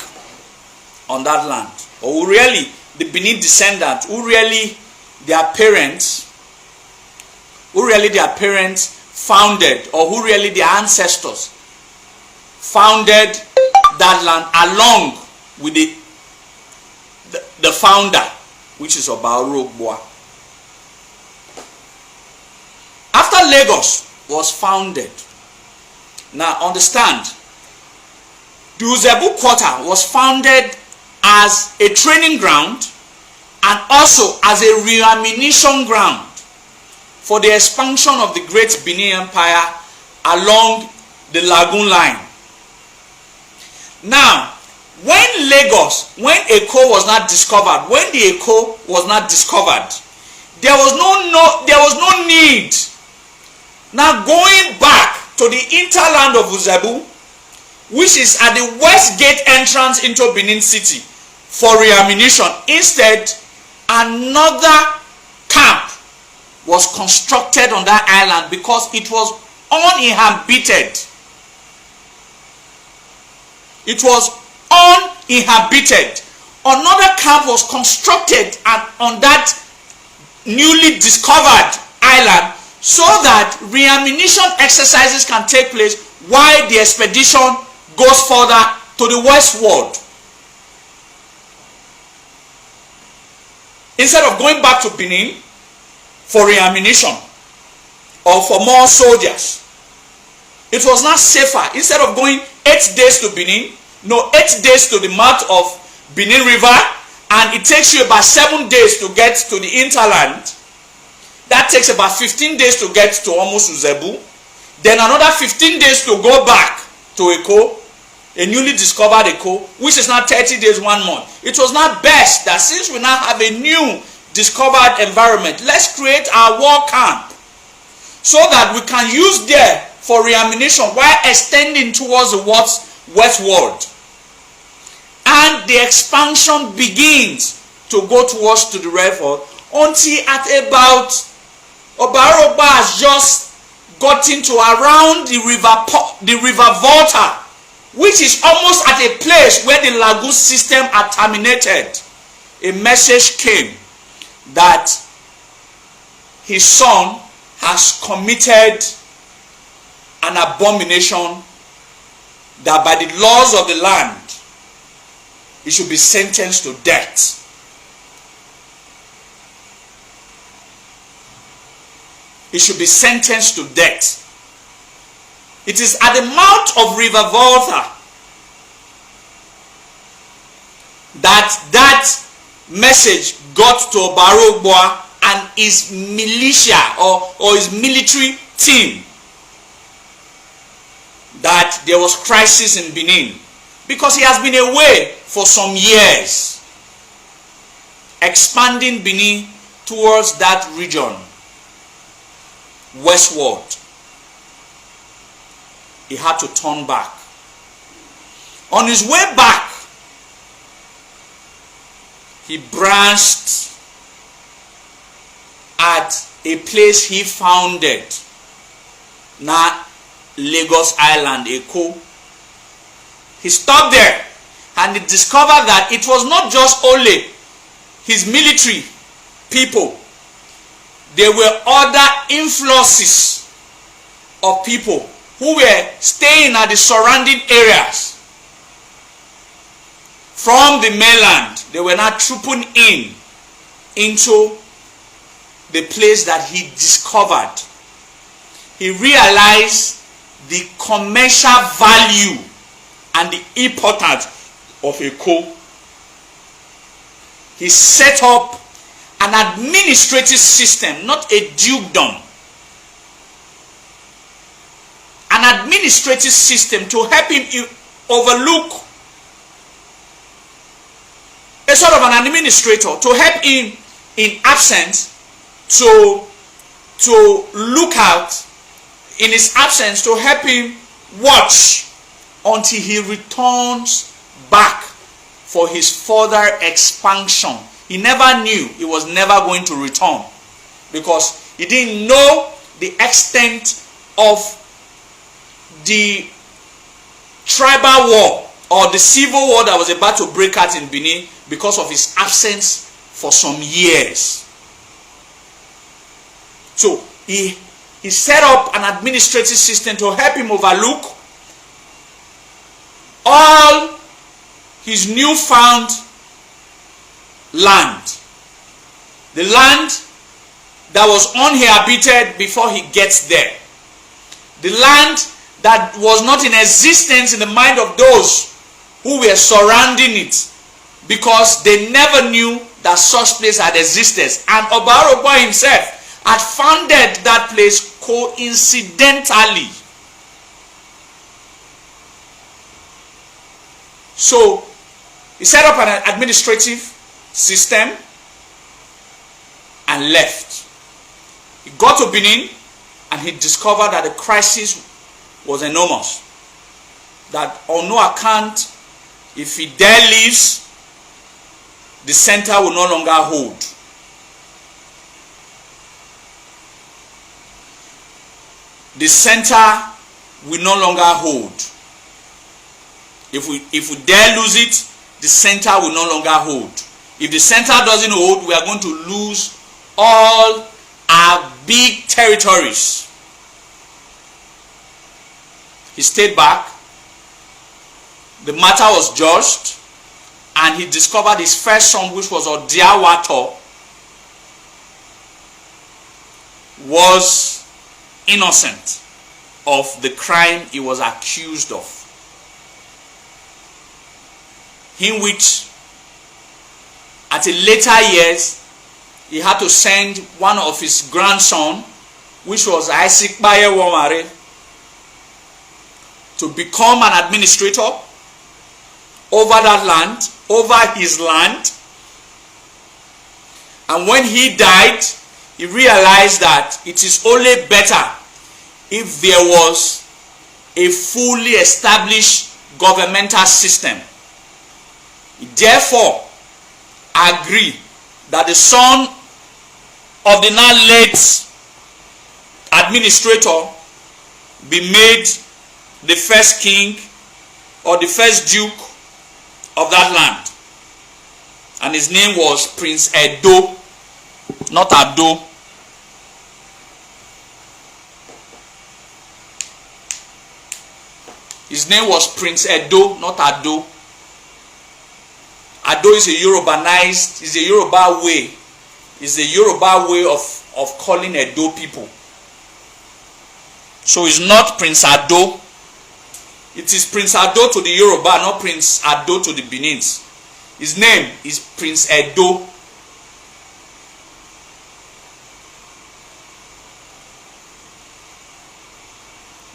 on that land, or who really, the Benin descendants, who really their parents founded, or who really their ancestors founded that land along with the founder, which is Obarogboa. After Lagos was founded, now understand, the Uzebu Quarter was founded as a training ground and also as a reammunition ground for the expansion of the Great Benin Empire along the lagoon line. Now, when Eko was not discovered, when the Eko was not discovered, there was no need. Now going back to the interland of Uzebu, which is at the west gate entrance into Benin City, for reammunition. Instead, another camp was constructed on that island because it was uninhabited. It was uninhabited. Another camp was constructed on that newly discovered island, so that reammunition exercises can take place while the expedition goes further to the westward. Instead of going back to Benin for reammunition or for more soldiers, it was not safer. Instead of going 8 days to Benin, 8 days to the mouth of Benin River, and it takes you about 7 days to get to the interland. That takes about 15 days to get to almost Uzebu. Then another 15 days to go back to Eko, a newly discovered Eko, which is now 30 days, 1 month. It was not best that since we now have a new discovered environment, let's create our war camp so that we can use there for reammunition while extending towards the westward. and the expansion begins to go towards to the river until at about Obarogba has just gotten to around the river Volta, which is almost at a place where the Lagos system had terminated. A message came that his son has committed an abomination, that by the laws of the land he should be sentenced to death. He should be sentenced to death. It is at the mouth of River Volta that message got to Obarogba and his militia or his military team, that there was crisis in Benin, because he has been away for some years, expanding Benin towards that region westward. He had to turn back. On his way back, he branched at a place he founded, now Lagos Island, Eko. He stopped there and he discovered that it was not just only his military people. There were other influxes of people who were staying at the surrounding areas. From the mainland, they were now trooping into the place that he discovered. He realized the commercial value and the importance of Eko. He set up an administrative system, not a dukedom. An administrative system to help him overlook, a sort of an administrator to help him in absence, to look out in his absence, to help him watch until he returns back for his further expansion. He never knew he was never going to return, because he didn't know the extent of the tribal war or the civil war that was about to break out in Benin because of his absence for some years. So he set up an administrative system to help him overlook all his newfound land. The land that was uninhabited before he gets there. The land that was not in existence in the mind of those who were surrounding it, because they never knew that such place had existed. And Obarogba himself had founded that place coincidentally. So he set up an administrative system and left. He got to Benin and he discovered that the crisis was enormous. That on no account, if he there leaves, the center will no longer hold. The center will no longer hold. If we dare lose it, the center will no longer hold. If the center doesn't hold, we are going to lose all our big territories. He stayed back. The matter was judged, and he discovered his first son, which was Odiawato, was innocent of the crime he was accused of. In which, at a later years, he had to send one of his grandson, which was Isaac Bayewomare, to become an administrator over that land, over his land. And when he died, he realized that it is only better if there was a fully established governmental system He therefore agreed that the son of the now late administrator be made the first king or the first duke of that land. And his name was Prince Edo, not Ado. His name was Prince Edo, not Ado. Ado is a Yorubanized, is a Yoruba way. Is a Yoruba way of calling Edo people. So it's not Prince Ado. It is Prince Ado to the Yoruba, not Prince Ado to the Benins. His name is Prince Edo.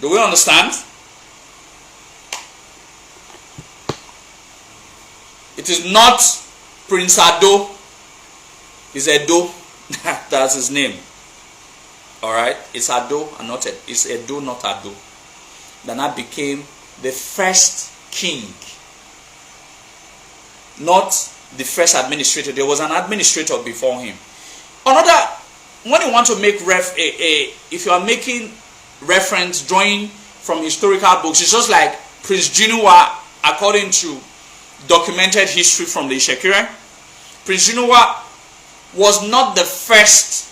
Do we understand? It is not Prince Ado. It's Edo. That's his name. Alright? It's Ado and not Edo. It's Edo, not Ado. Then I became the first king. Not the first administrator. There was an administrator before him. Another, when you want to make if you are making reference, drawing from historical books, it's just like Prince Izoduwa, according to documented history from the Ishekiri. Prince Izoduwa was not the first.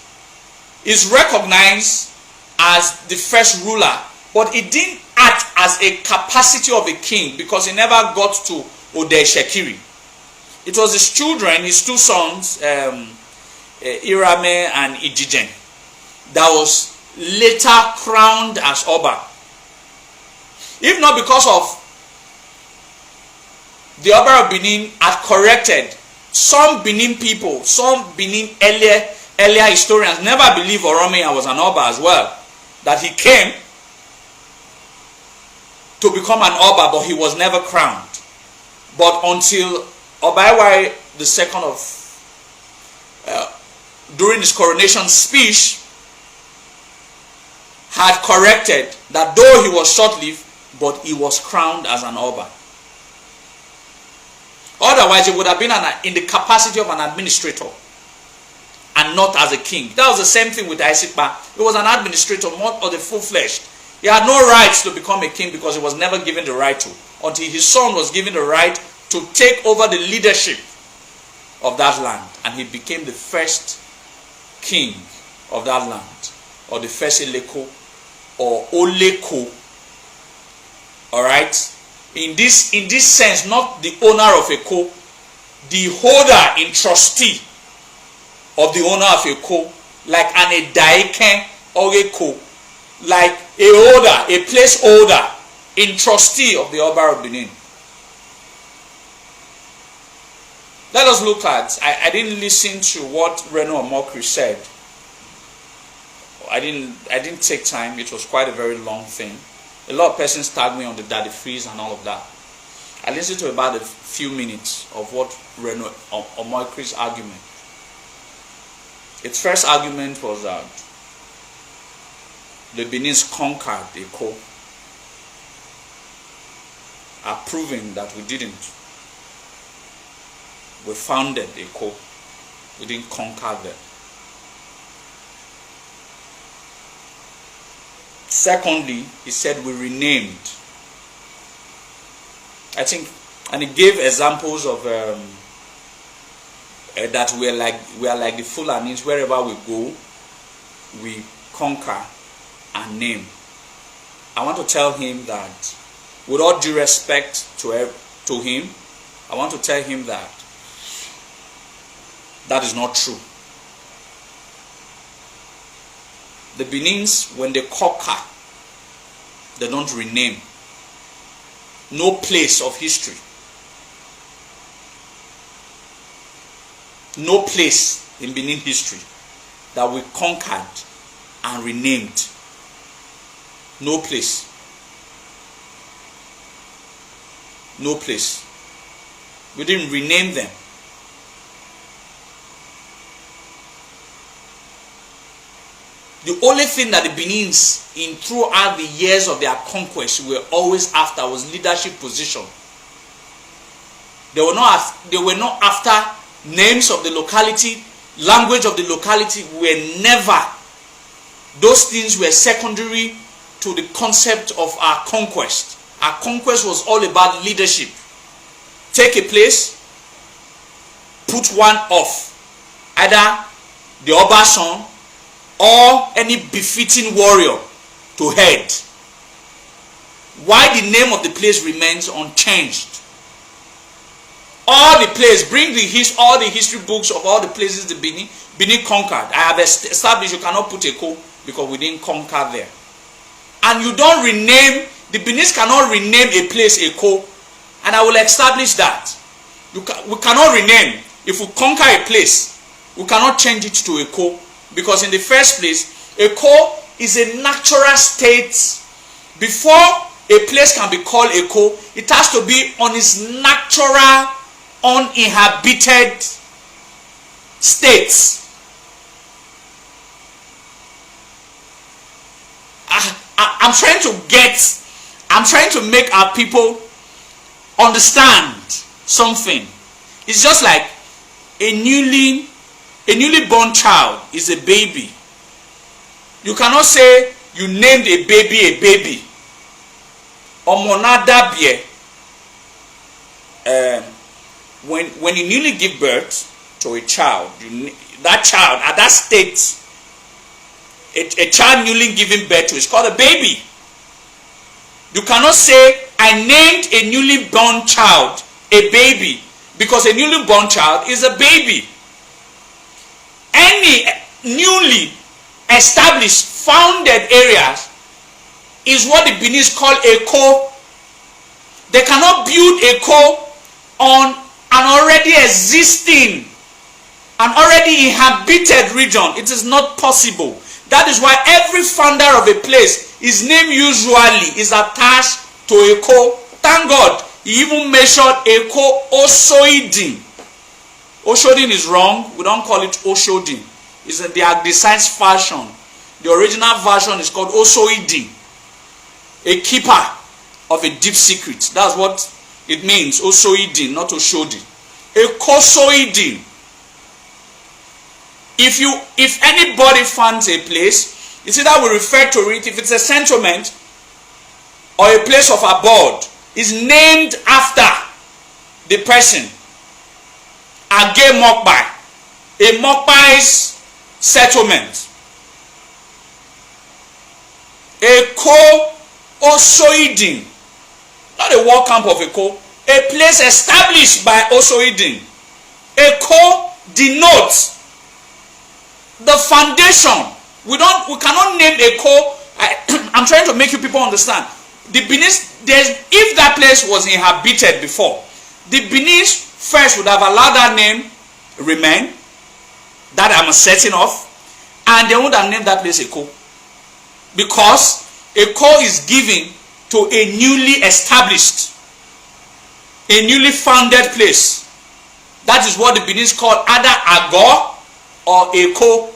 Is recognized as the first ruler, but he didn't act as a capacity of a king because he never got to Ode Ishekiri. It was his children, his two sons, Irame and Ijijen, that was later crowned as Oba. If not because of the Oba of Benin had corrected some Benin people, some Benin earlier historians never believed Oromia was an Oba as well. That he came to become an Oba, but he was never crowned. But until Obaiwai the second during his coronation speech had corrected that though he was short-lived, but he was crowned as an Oba. Otherwise, he would have been in the capacity of an administrator and not as a king. That was the same thing with Isikpa. He was an administrator, not the full-fledged. He had no rights to become a king because he was never given the right to, until his son was given the right to take over the leadership of that land. And he became the first king of that land, or the first Eleko, or Oleko. Alright? In this sense, not the owner of a co, the holder in trustee of the owner of a co, like an Edaiken or a co, like a holder, a placeholder in trustee of the Oba of Benin. Let us look at, I didn't listen to what Reno Omokri said. I didn't take time. It was quite a very long thing. A lot of persons tagged me on the Daddy Freeze and all of that. I listened to about a few minutes of what Reno Omokri's argument. Its first argument was that the Benins conquered the Eko, proving that we didn't. We founded the Eko. We didn't conquer them. Secondly, he said we renamed. I think, and he gave examples of that we are like the Fulanis. Wherever we go, we conquer and name. I want to tell him that, with all due respect to him, I want to tell him that that is not true. The Benins, when they conquer, they don't rename. No place of history. No place in Benin history that we conquered and renamed. No place. No place. We didn't rename them. The only thing that the Benins, in throughout the years of their conquest, were always after was leadership position. They were not after names of the locality, language of the locality. Were never. Those things were secondary to the concept of our conquest. Our conquest was all about leadership. Take a place, put one off, either the Obasan or any befitting warrior to head. Why the name of the place remains unchanged. All the place, bring all the history books of all the places the Benin conquered. I have established you cannot put Eko because we didn't conquer there. And you don't rename, the Benin cannot rename a place Eko. And I will establish that. We cannot rename. If we conquer a place, we cannot change it to Eko. Because in the first place, Eko is a natural state. Before a place can be called Eko, it has to be on its natural, uninhabited states. I'm trying to make our people understand something. It's just like a newly born child is a baby. You cannot say you named a baby. Omonadabie. When you newly give birth to a child, that child at that state, a child newly given birth to is called a baby. You cannot say I named a newly born child a baby, because a newly born child is a baby. Any newly established, founded areas is what the Beninese call Eko. They cannot build Eko on an already existing, an already inhabited region. It is not possible. That is why every founder of a place, his name usually is attached to Eko. Thank God, he even measured Eko Osoidin. Oshodin is wrong. We don't call it Oshodin. It's the anglicized version. The original version is called Osoidin. A keeper of a deep secret. That's what it means. Osoidin, not Oshodi. Ekosoidin. If anybody finds a place, it's either we refer to it, if it's a settlement or a place of abode, is named after the person. Age Mokbai. A Mokbai's settlement. Eko Osoidin. Not a war camp of Eko. A place established by Osoidin. Eko denotes the foundation. We cannot name Eko. I'm trying to make you people understand. The Beninese, if that place was inhabited before, the Beninese first would have allowed that name remain, that I'm certain of, and they would have named that place Eko. Because Eko is given to a newly established, a newly founded place. That is what the Beninese call either Agor or Eko.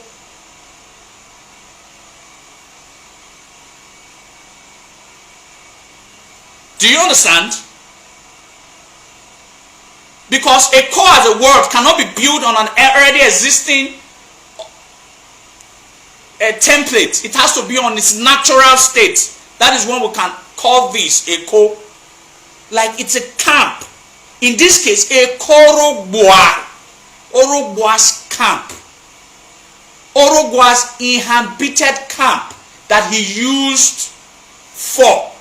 Do you understand? Because Eko as a word cannot be built on an already existing template. It has to be on its natural state. That is when we can call this Eko. Like it's a camp. In this case, Orogboa. Orogboa's camp. Orogboa's inhabited camp that he used for.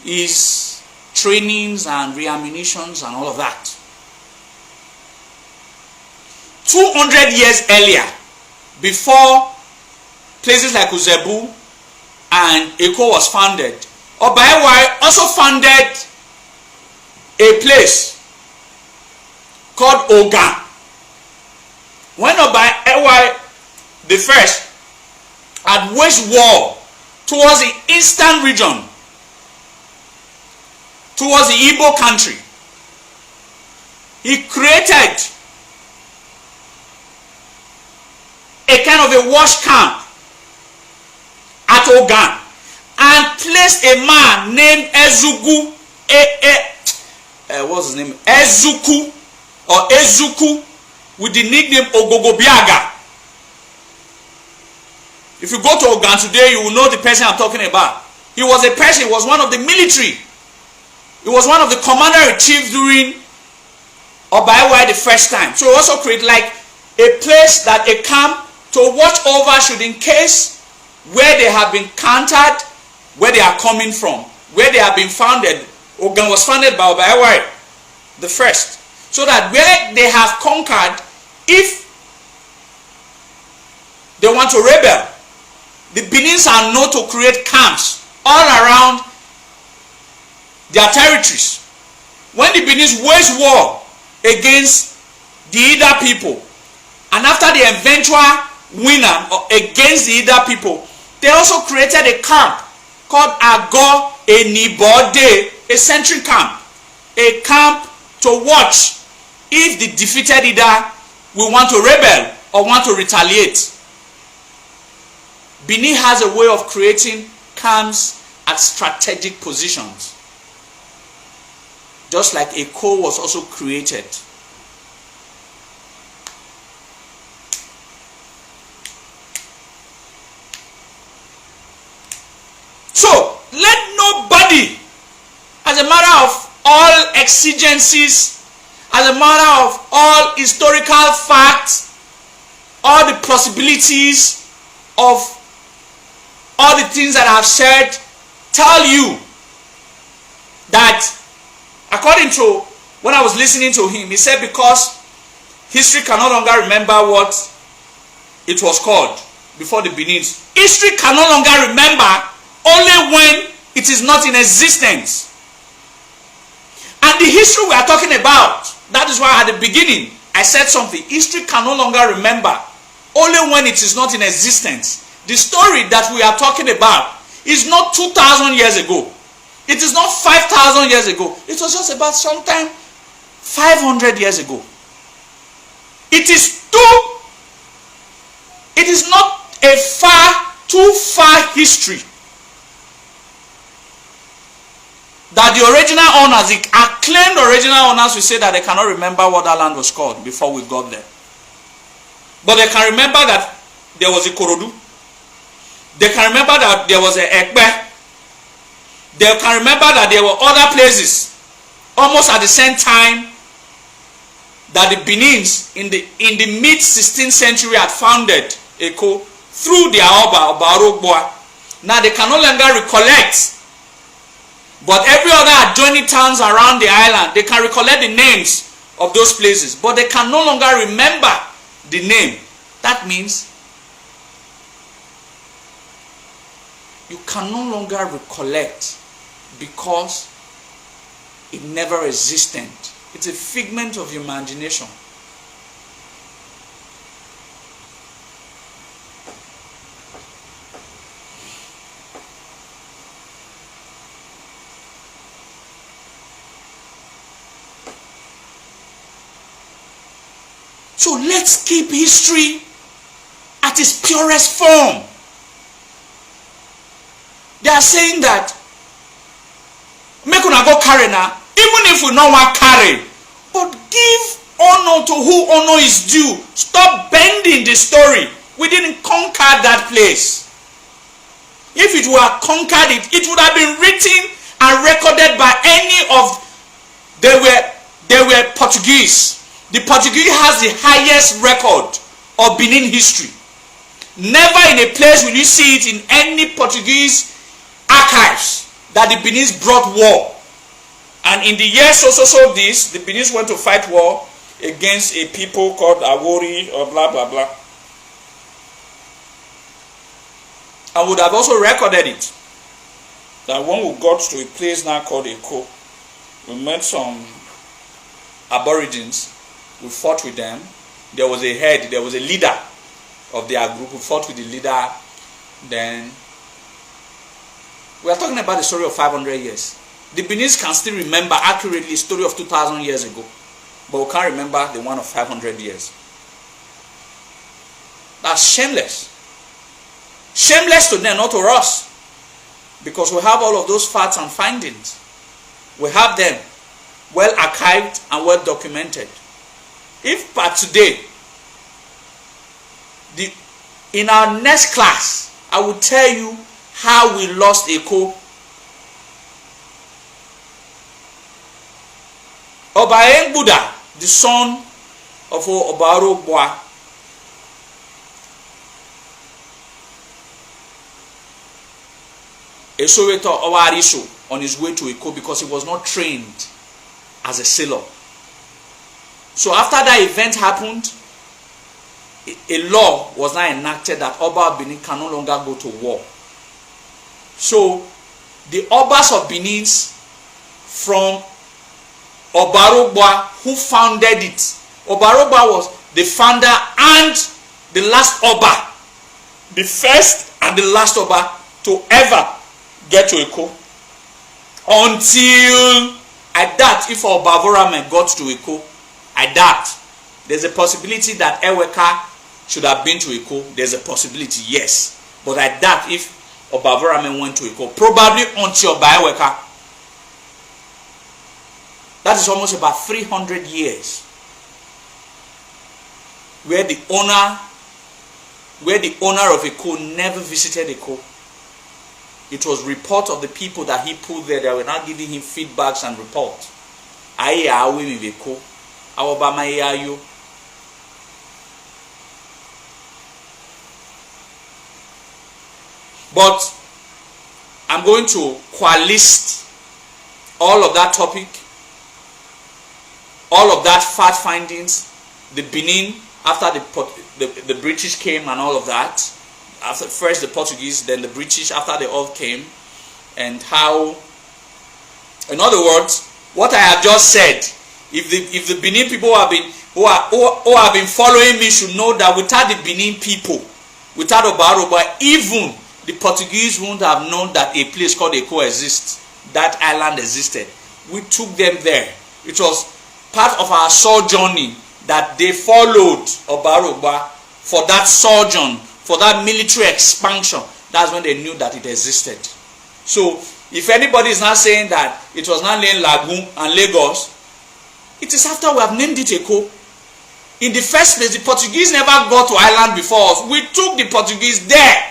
His trainings and reammunitions and all of that. 200 years earlier, before places like Uzebu and Eko was founded, Obaiwai also founded a place called Oga. When Obaiwai the first had waged war towards the eastern region, towards the Igbo country, he created a kind of a wash camp at Ogan and placed a man named Ezugu, what's his name? Ezuku or Ezuku with the nickname Ogogobiaga. If you go to Ogan today, you will know the person I'm talking about. He was a person, he was one of the military. He was one of the commander-in-chief during Obaewa the first time. So he also created like a place, that a camp to watch over should, in case where they have been countered, where they are coming from, where they have been founded. Ogan was founded by Obaewa the first. So that where they have conquered, if they want to rebel, the Benins are known to create camps all around their territories. When the Benins wage war against the Ida people, and after the eventual winner against the Ida people, they also created a camp called Ago Enibode, a sentry camp, a camp to watch if the defeated Ida will want to rebel or want to retaliate. Benin has a way of creating camps at strategic positions, just like Eko was also created. So let nobody, as a matter of all exigencies, as a matter of all historical facts, all the possibilities of all the things that I've said, tell you that, according to when I was listening to him, he said because history can no longer remember what it was called before the Benins. History can no longer remember only when it is not in existence. And the history we are talking about, that is why at the beginning I said something. History can no longer remember only when it is not in existence. The story that we are talking about is not 2,000 years ago. It is not 5,000 years ago. It was just about sometime 500 years ago. It is not a too far history that the original owners, the acclaimed original owners, will say that they cannot remember what that land was called before we got there. But they can remember that there was a Korodu. They can remember that there was a Ekbe. They can remember that there were other places almost at the same time that the Benins in the mid 16th century had founded Eko through their Oba Orogboa. Now they can no longer recollect, but every other adjoining towns around the island, they can recollect the names of those places, but they can no longer remember the name. That means you can no longer recollect because it never existed. It's a figment of your imagination. So let's keep history at its purest form. They are saying that make una go carry now, even if we no want carry, but give honor to who honor is due. Stop bending the story. We didn't conquer that place. If it were conquered, it would have been written and recorded by any of they were Portuguese. The Portuguese has the highest record of Benin history. Never in a place will you see it in any Portuguese archives that the Benins brought war. And in the year so this, the Benins went to fight war against a people called Amowie or blah blah blah. And would have also recorded it. That when we got to a place now called Eko, we met some Aborigines, we fought with them. There was a head, there was a leader of their group, we fought with the leader. Then we are talking about the story of 500 years. The Benins can still remember accurately the story of 2,000 years ago, but we can't remember the one of 500 years. That's shameless. Shameless to them, not to us. Because we have all of those facts and findings. We have them well archived and well documented. If by today, in our next class, I will tell you how we lost Eko. Oba Buddha, the son of Obarogbwa, a Soweto Owarisho, on his way to Eko because he was not trained as a sailor. So after that event happened, a law was now enacted that Oba of Benin can no longer go to war. So the Obas of Benin from Obarogba, who founded it, Obarogba was the founder and the last Oba, the first and the last Oba to ever get to Eko. Until I doubt if Obavoramen got to Eko, I doubt. There's a possibility that Eweka should have been to Eko. There's a possibility, yes. But I doubt if Obavoramen went to Eko. Probably until Eweka. That is almost about 300 years. Where the owner of Eko never visited Eko. It was report of the people that he put there that were not giving him feedbacks and reports. Aye, awe mi Eko. Awobama ayo. But I'm going to coalesce all of that topic, all of that fact findings, the Benin after the British came and all of that. After first the Portuguese, then the British after they all came, and how, in other words, what I have just said, if the Benin people who have been following me should know that without the Benin people, without Obaroba, even the Portuguese wouldn't have known that a place called Eko exists. That island existed. We took them there. It was part of our sojourning that they followed Obaroba for that sojourn, for that military expansion. That's when they knew that it existed. So, if anybody is not saying that it was not named Lagoon and Lagos, it is after we have named it Eko. In the first place, the Portuguese never got to island before us. We took the Portuguese there.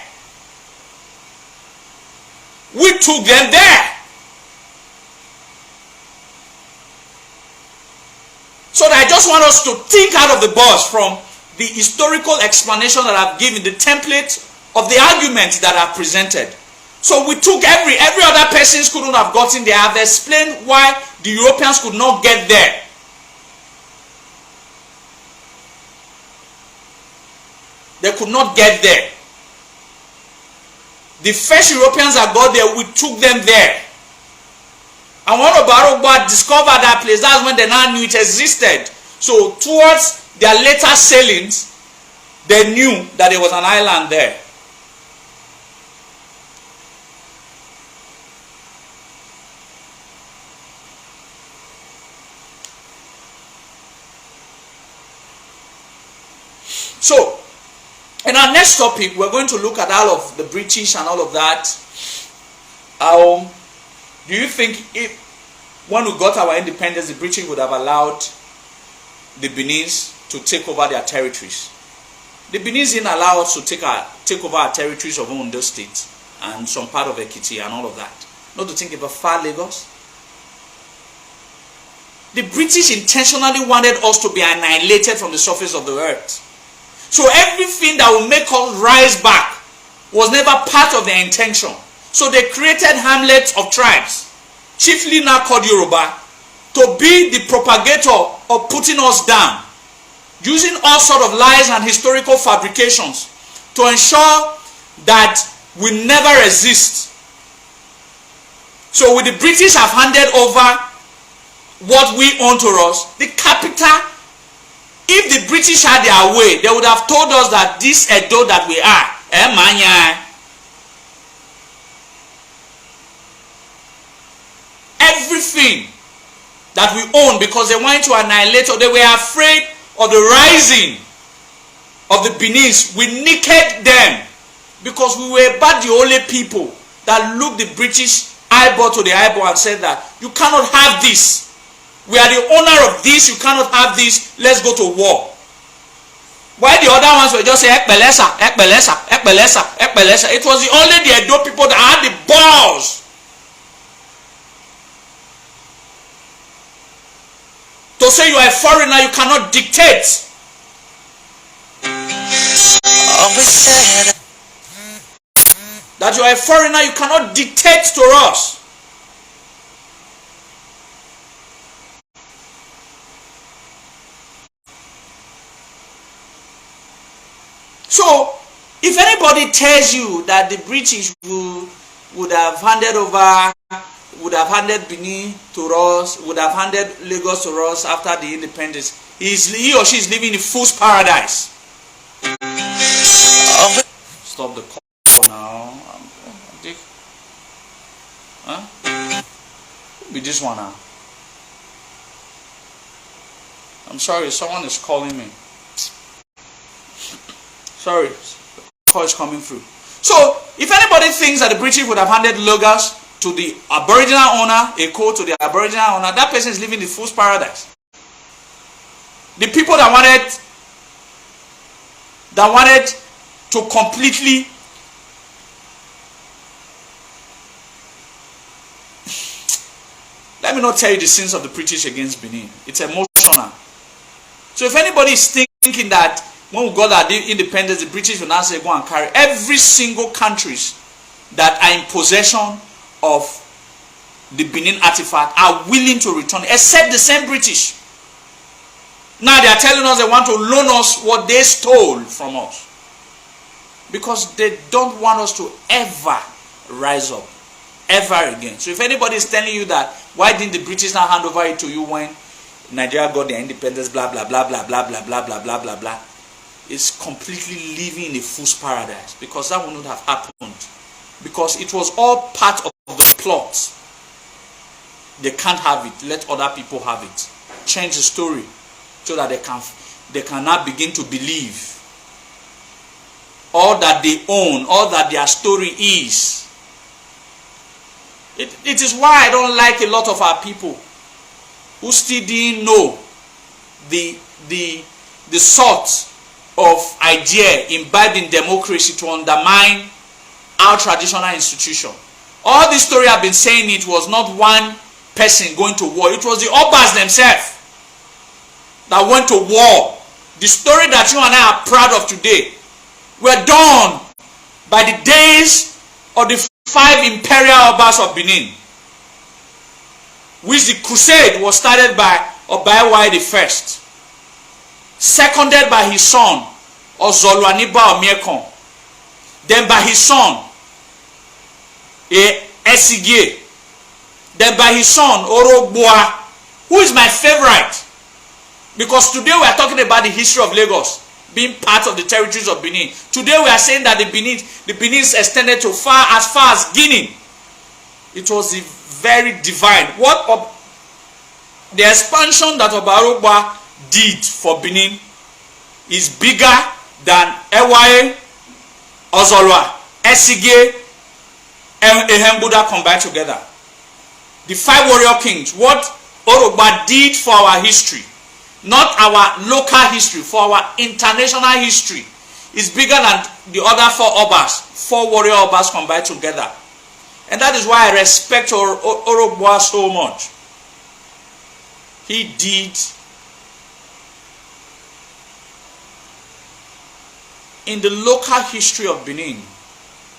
We took them there. So I just want us to think out of the box from the historical explanation that I've given, the template of the arguments that I've presented. So we took every other person couldn't have gotten there. I've explained why the Europeans could not get there. They could not get there. The first Europeans that got there, we took them there. And when Obarogba discovered that place, that's when they now knew it existed. So towards their later sailings, they knew that there was an island there. So, in our next topic, we're going to look at all of the British and all of that. Do you think when we got our independence, the British would have allowed the Benin's to take over their territories? The Benin's didn't allow us to take over our territories of Ondo State and some part of Ekiti and all of that. Not to think about far Lagos. The British intentionally wanted us to be annihilated from the surface of the earth. So everything that will make us rise back was never part of their intention. So they created hamlets of tribes, chiefly now called Yoruba, to be the propagator of putting us down, using all sort of lies and historical fabrications to ensure that we never exist. So when the British have handed over what we own to us, the capital, if the British had their way, they would have told us that this Edo that we are, everything that we own, because they wanted to annihilate, or they were afraid of the rising of the Benin's, we nicked them Because we were about the only people that looked the British eyeball to the eyeball and said that you cannot have this. We are the owner of this, you cannot have this, let's go to war. Why the other ones were just saying, Ekbelesa, Ekbelesa, Ekbelesa, Ekbelesa. It was only the Edo people that had the balls to say you are a foreigner, you cannot dictate. That you are a foreigner, you cannot dictate to us. So, if anybody tells you that the British would have handed over, would have handed Benin to us, would have handed Lagos to us after the independence, he or she is living in fool's paradise. Stop the call now. Huh? Who be this one now? I'm sorry, someone is calling me. Sorry, the call is coming through. So, if anybody thinks that the British would have handed Lagos to the Aboriginal owner, a code to the Aboriginal owner, that person is living in fool's paradise. The people that wanted to completely let me not tell you the sins of the British against Benin. It's emotional. So if anybody is thinking that when we got our independence, the British will now say go and carry, every single countries that are in possession of the Benin artifact are willing to return, except the same British. Now they are telling us they want to loan us what they stole from us, because they don't want us to ever rise up ever again. So if anybody is telling you that why didn't the British now hand over it to you when Nigeria got their independence, blah blah blah blah blah blah blah blah blah blah blah, it's completely living in a fool's paradise, because that would not have happened, because it was all part of the plot. They can't have it, let other people have it, change the story so that they can now begin to believe all that they own, all that their story is. It is why I don't like a lot of our people who still didn't know the sort of idea imbibed in democracy to undermine our traditional institution. All this story I've been saying, it was not one person going to war. It was the Obas themselves that went to war. The story that you and I are proud of today were done by the days of the 5 imperial Obas of Benin, which the crusade was started by Obaewa the First, seconded by his son Ozoluaniba Omiekon, then by his son Esige, then by his son Orogboa, who is my favorite, because today we are talking about the history of Lagos being part of the territories of Benin. Today we are saying that the Benin is extended to as far as Guinea. It was very divine. The expansion that Obarogba did for Benin is bigger than Ewaye, Ozolwa, Esige, and Ehembuda combined together. The 5 warrior kings, what Orogba did for our history, not our local history, for our international history, is bigger than the other 4 Obas, 4 warrior Obas combined together. And that is why I respect Orogba so much. He did in the local history of Benin,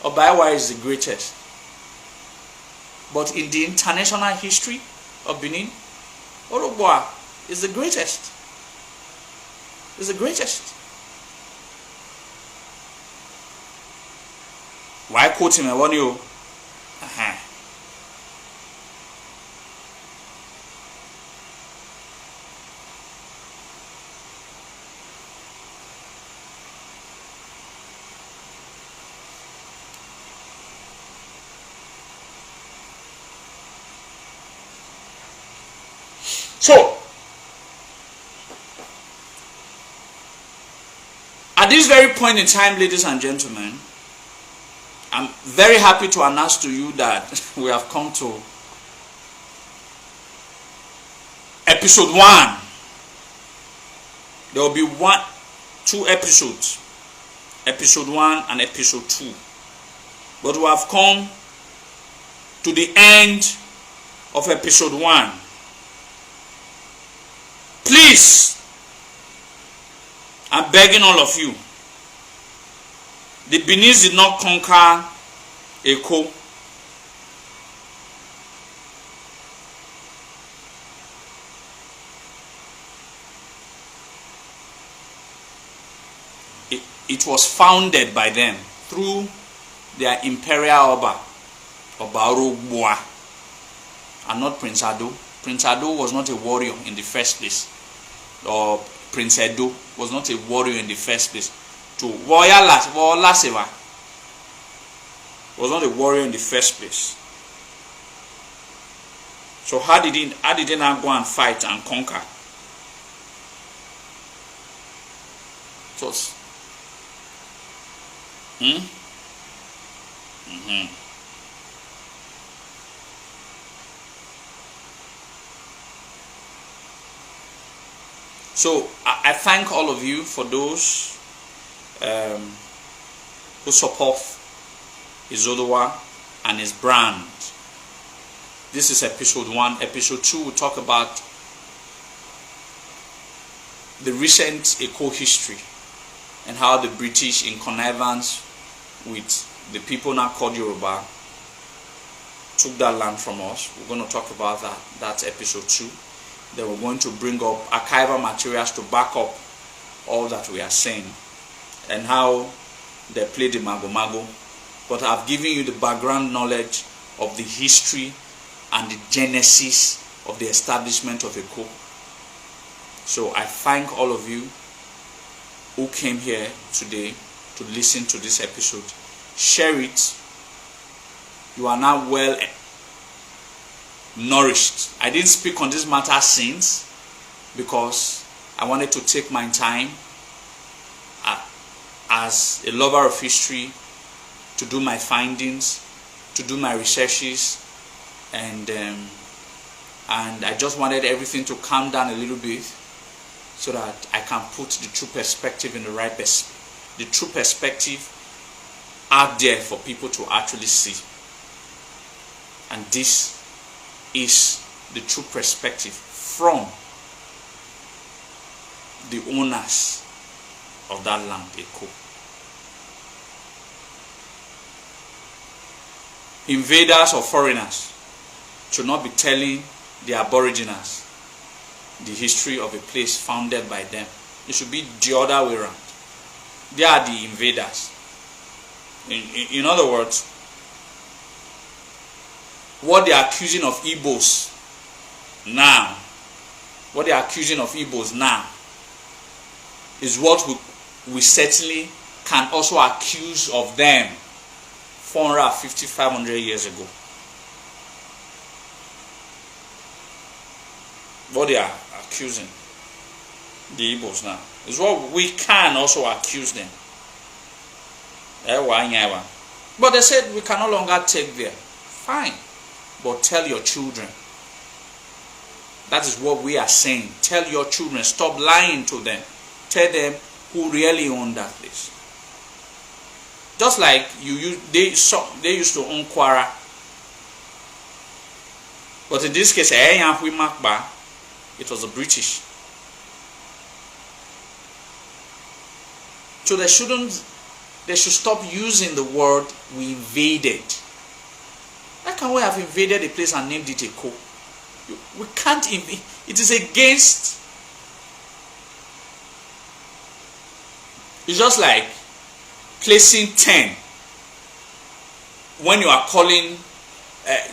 Obaewa is the greatest. But in the international history of Benin, Orogba is the greatest. Is the greatest. Why quote him? I want you. So, at this very point in time, ladies and gentlemen, I'm very happy to announce to you that we have come to episode 1. There will be 2 episodes, episode 1 and episode 2. But we have come to the end of episode 1. Please, I'm begging all of you. The Benin did not conquer Eko. It was founded by them through their imperial Oba Orogboa, and not Prince Ado. Prince Ado was not a warrior in the first place, or Prince Edo was not a warrior in the first place. Laseva was not a warrior in the first place. So how did they now go and fight and conquer? It was So I thank all of you for those who support Izoduwa and his brand. This is episode 1. Episode 2 will talk about the recent Eko history and how the British, in connivance with the people now called Yoruba, took that land from us. We're going to talk about that. That's episode 2. Then we're going to bring up archival materials to back up all that we are saying and how they played the mago. But I've given you the background knowledge of the history and the genesis of the establishment of Eko. So I thank all of you who came here today to listen to this episode. Share it. You are now well nourished. I didn't speak on this matter since because I wanted to take my time as a lover of history to do my findings, to do my researches, and I just wanted everything to calm down a little bit so that I can put the true perspective in the true perspective out there for people to actually see. And this is the true perspective from the owners of that land, Eko. Invaders or foreigners should not be telling the Aboriginals the history of a place founded by them. It should be the other way around. They are the invaders. In other words, what they are accusing of Igbos now, is what we certainly can also accuse of them 450, 500 years ago. What they are accusing the Igbos now is what we can also accuse them. But they said we can no longer take there. Fine. But tell your children. That is what we are saying. Tell your children. Stop lying to them. Tell them who really own that place. Just like they used to own Kwara. But in this case, it was the British. So they should stop using the word we invaded. How can we have invaded a place and named it Eko? We can't invade. It is against. It's just like placing 10. When you are calling,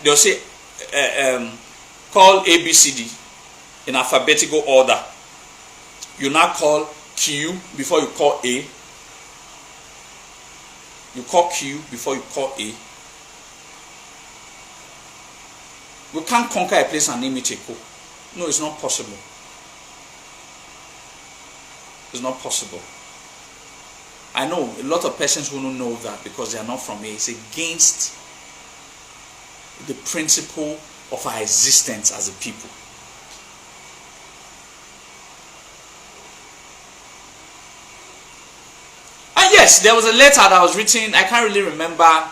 they'll say, call ABCD in alphabetical order. You now call Q before you call A. You call Q before you call A. We can't conquer a place and name it Eko. No, it's not possible. It's not possible. I know a lot of persons who don't know that because they are not from here. It's against the principle of our existence as a people. And yes, there was a letter that was written, I can't really remember,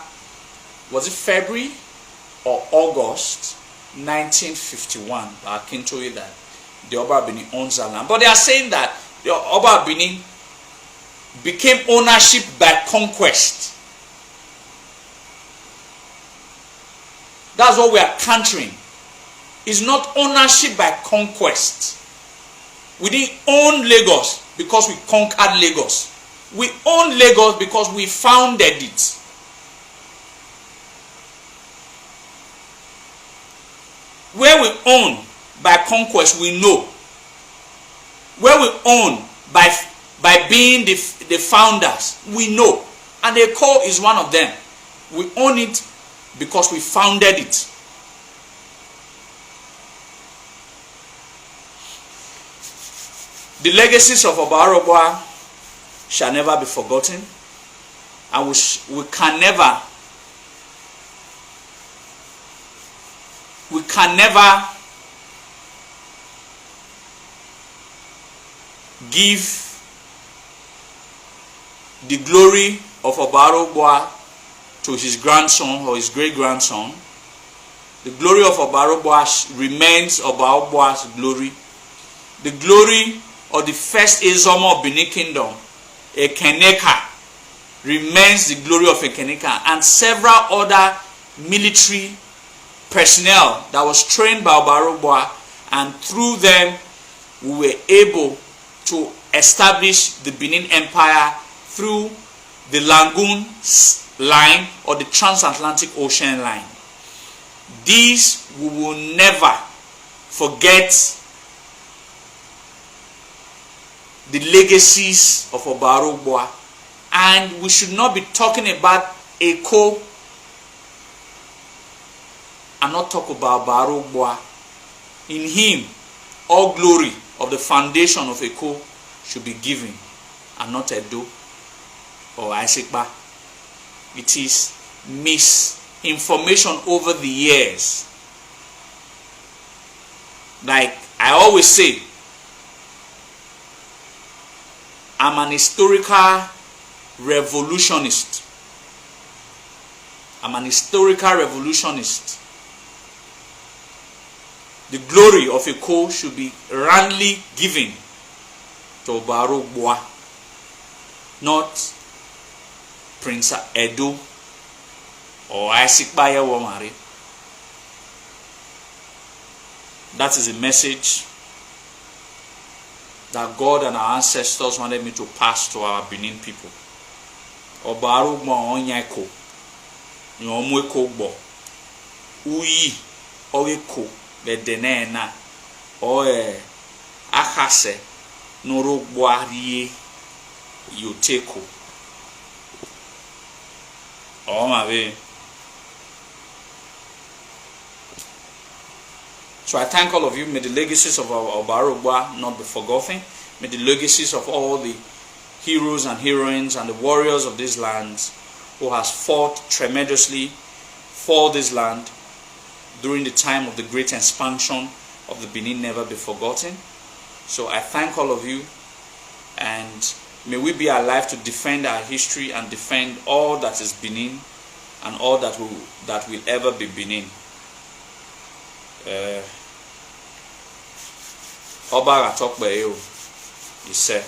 was it February or August 1951? I can tell you that the Oba Benin owns that land. But they are saying that the Oba Benin became ownership by conquest. That's what we are countering. It's not ownership by conquest. We didn't own Lagos because we conquered Lagos. We own Lagos because we founded it. Where we own by conquest, we know. Where we own by being the founders, we know. And Eko is one of them. We own it because we founded it. The legacies of Oba Arobua shall never be forgotten, and we can never give the glory of Oba Arobua to his grandson or his great-grandson. The glory of Oba Arobua remains Oba Arobua's glory. The glory of the first Izoduwa of Benin Kingdom, Ekeneka, remains the glory of Ekeneka, and several other military personnel that was trained by Oba Arobua, and through them we were able to establish the Benin Empire through the Lagoon line or the transatlantic ocean line. These we will never forget. The legacies of Oba Arobua, and we should not be talking about Eko and not talk about Oba Arobua. In him, all glory of the foundation of Eko should be given, and not Edo or Isekpa. It is misinformation over the years. Like I always say, I'm an historical revolutionist. I'm an historical revolutionist. The glory of Eko should be roundly given to Oba Arobua, not Prince Edo or Isekpa Womari. That is a message that God and our ancestors wanted me to pass to our Benin people. Oba Arobua onyeko, nyomweko bo, uyi oweko bedenena, oe akase norogboa rie yoteko. Oh my way. So I thank all of you. May the legacies of Oba Arobua not be forgotten. May the legacies of all the heroes and heroines and the warriors of these lands who has fought tremendously for this land during the time of the great expansion of the Benin never be forgotten. So I thank all of you, and may we be alive to defend our history and defend all that is Benin and all that will ever be Benin. Oba Atokbe, you say.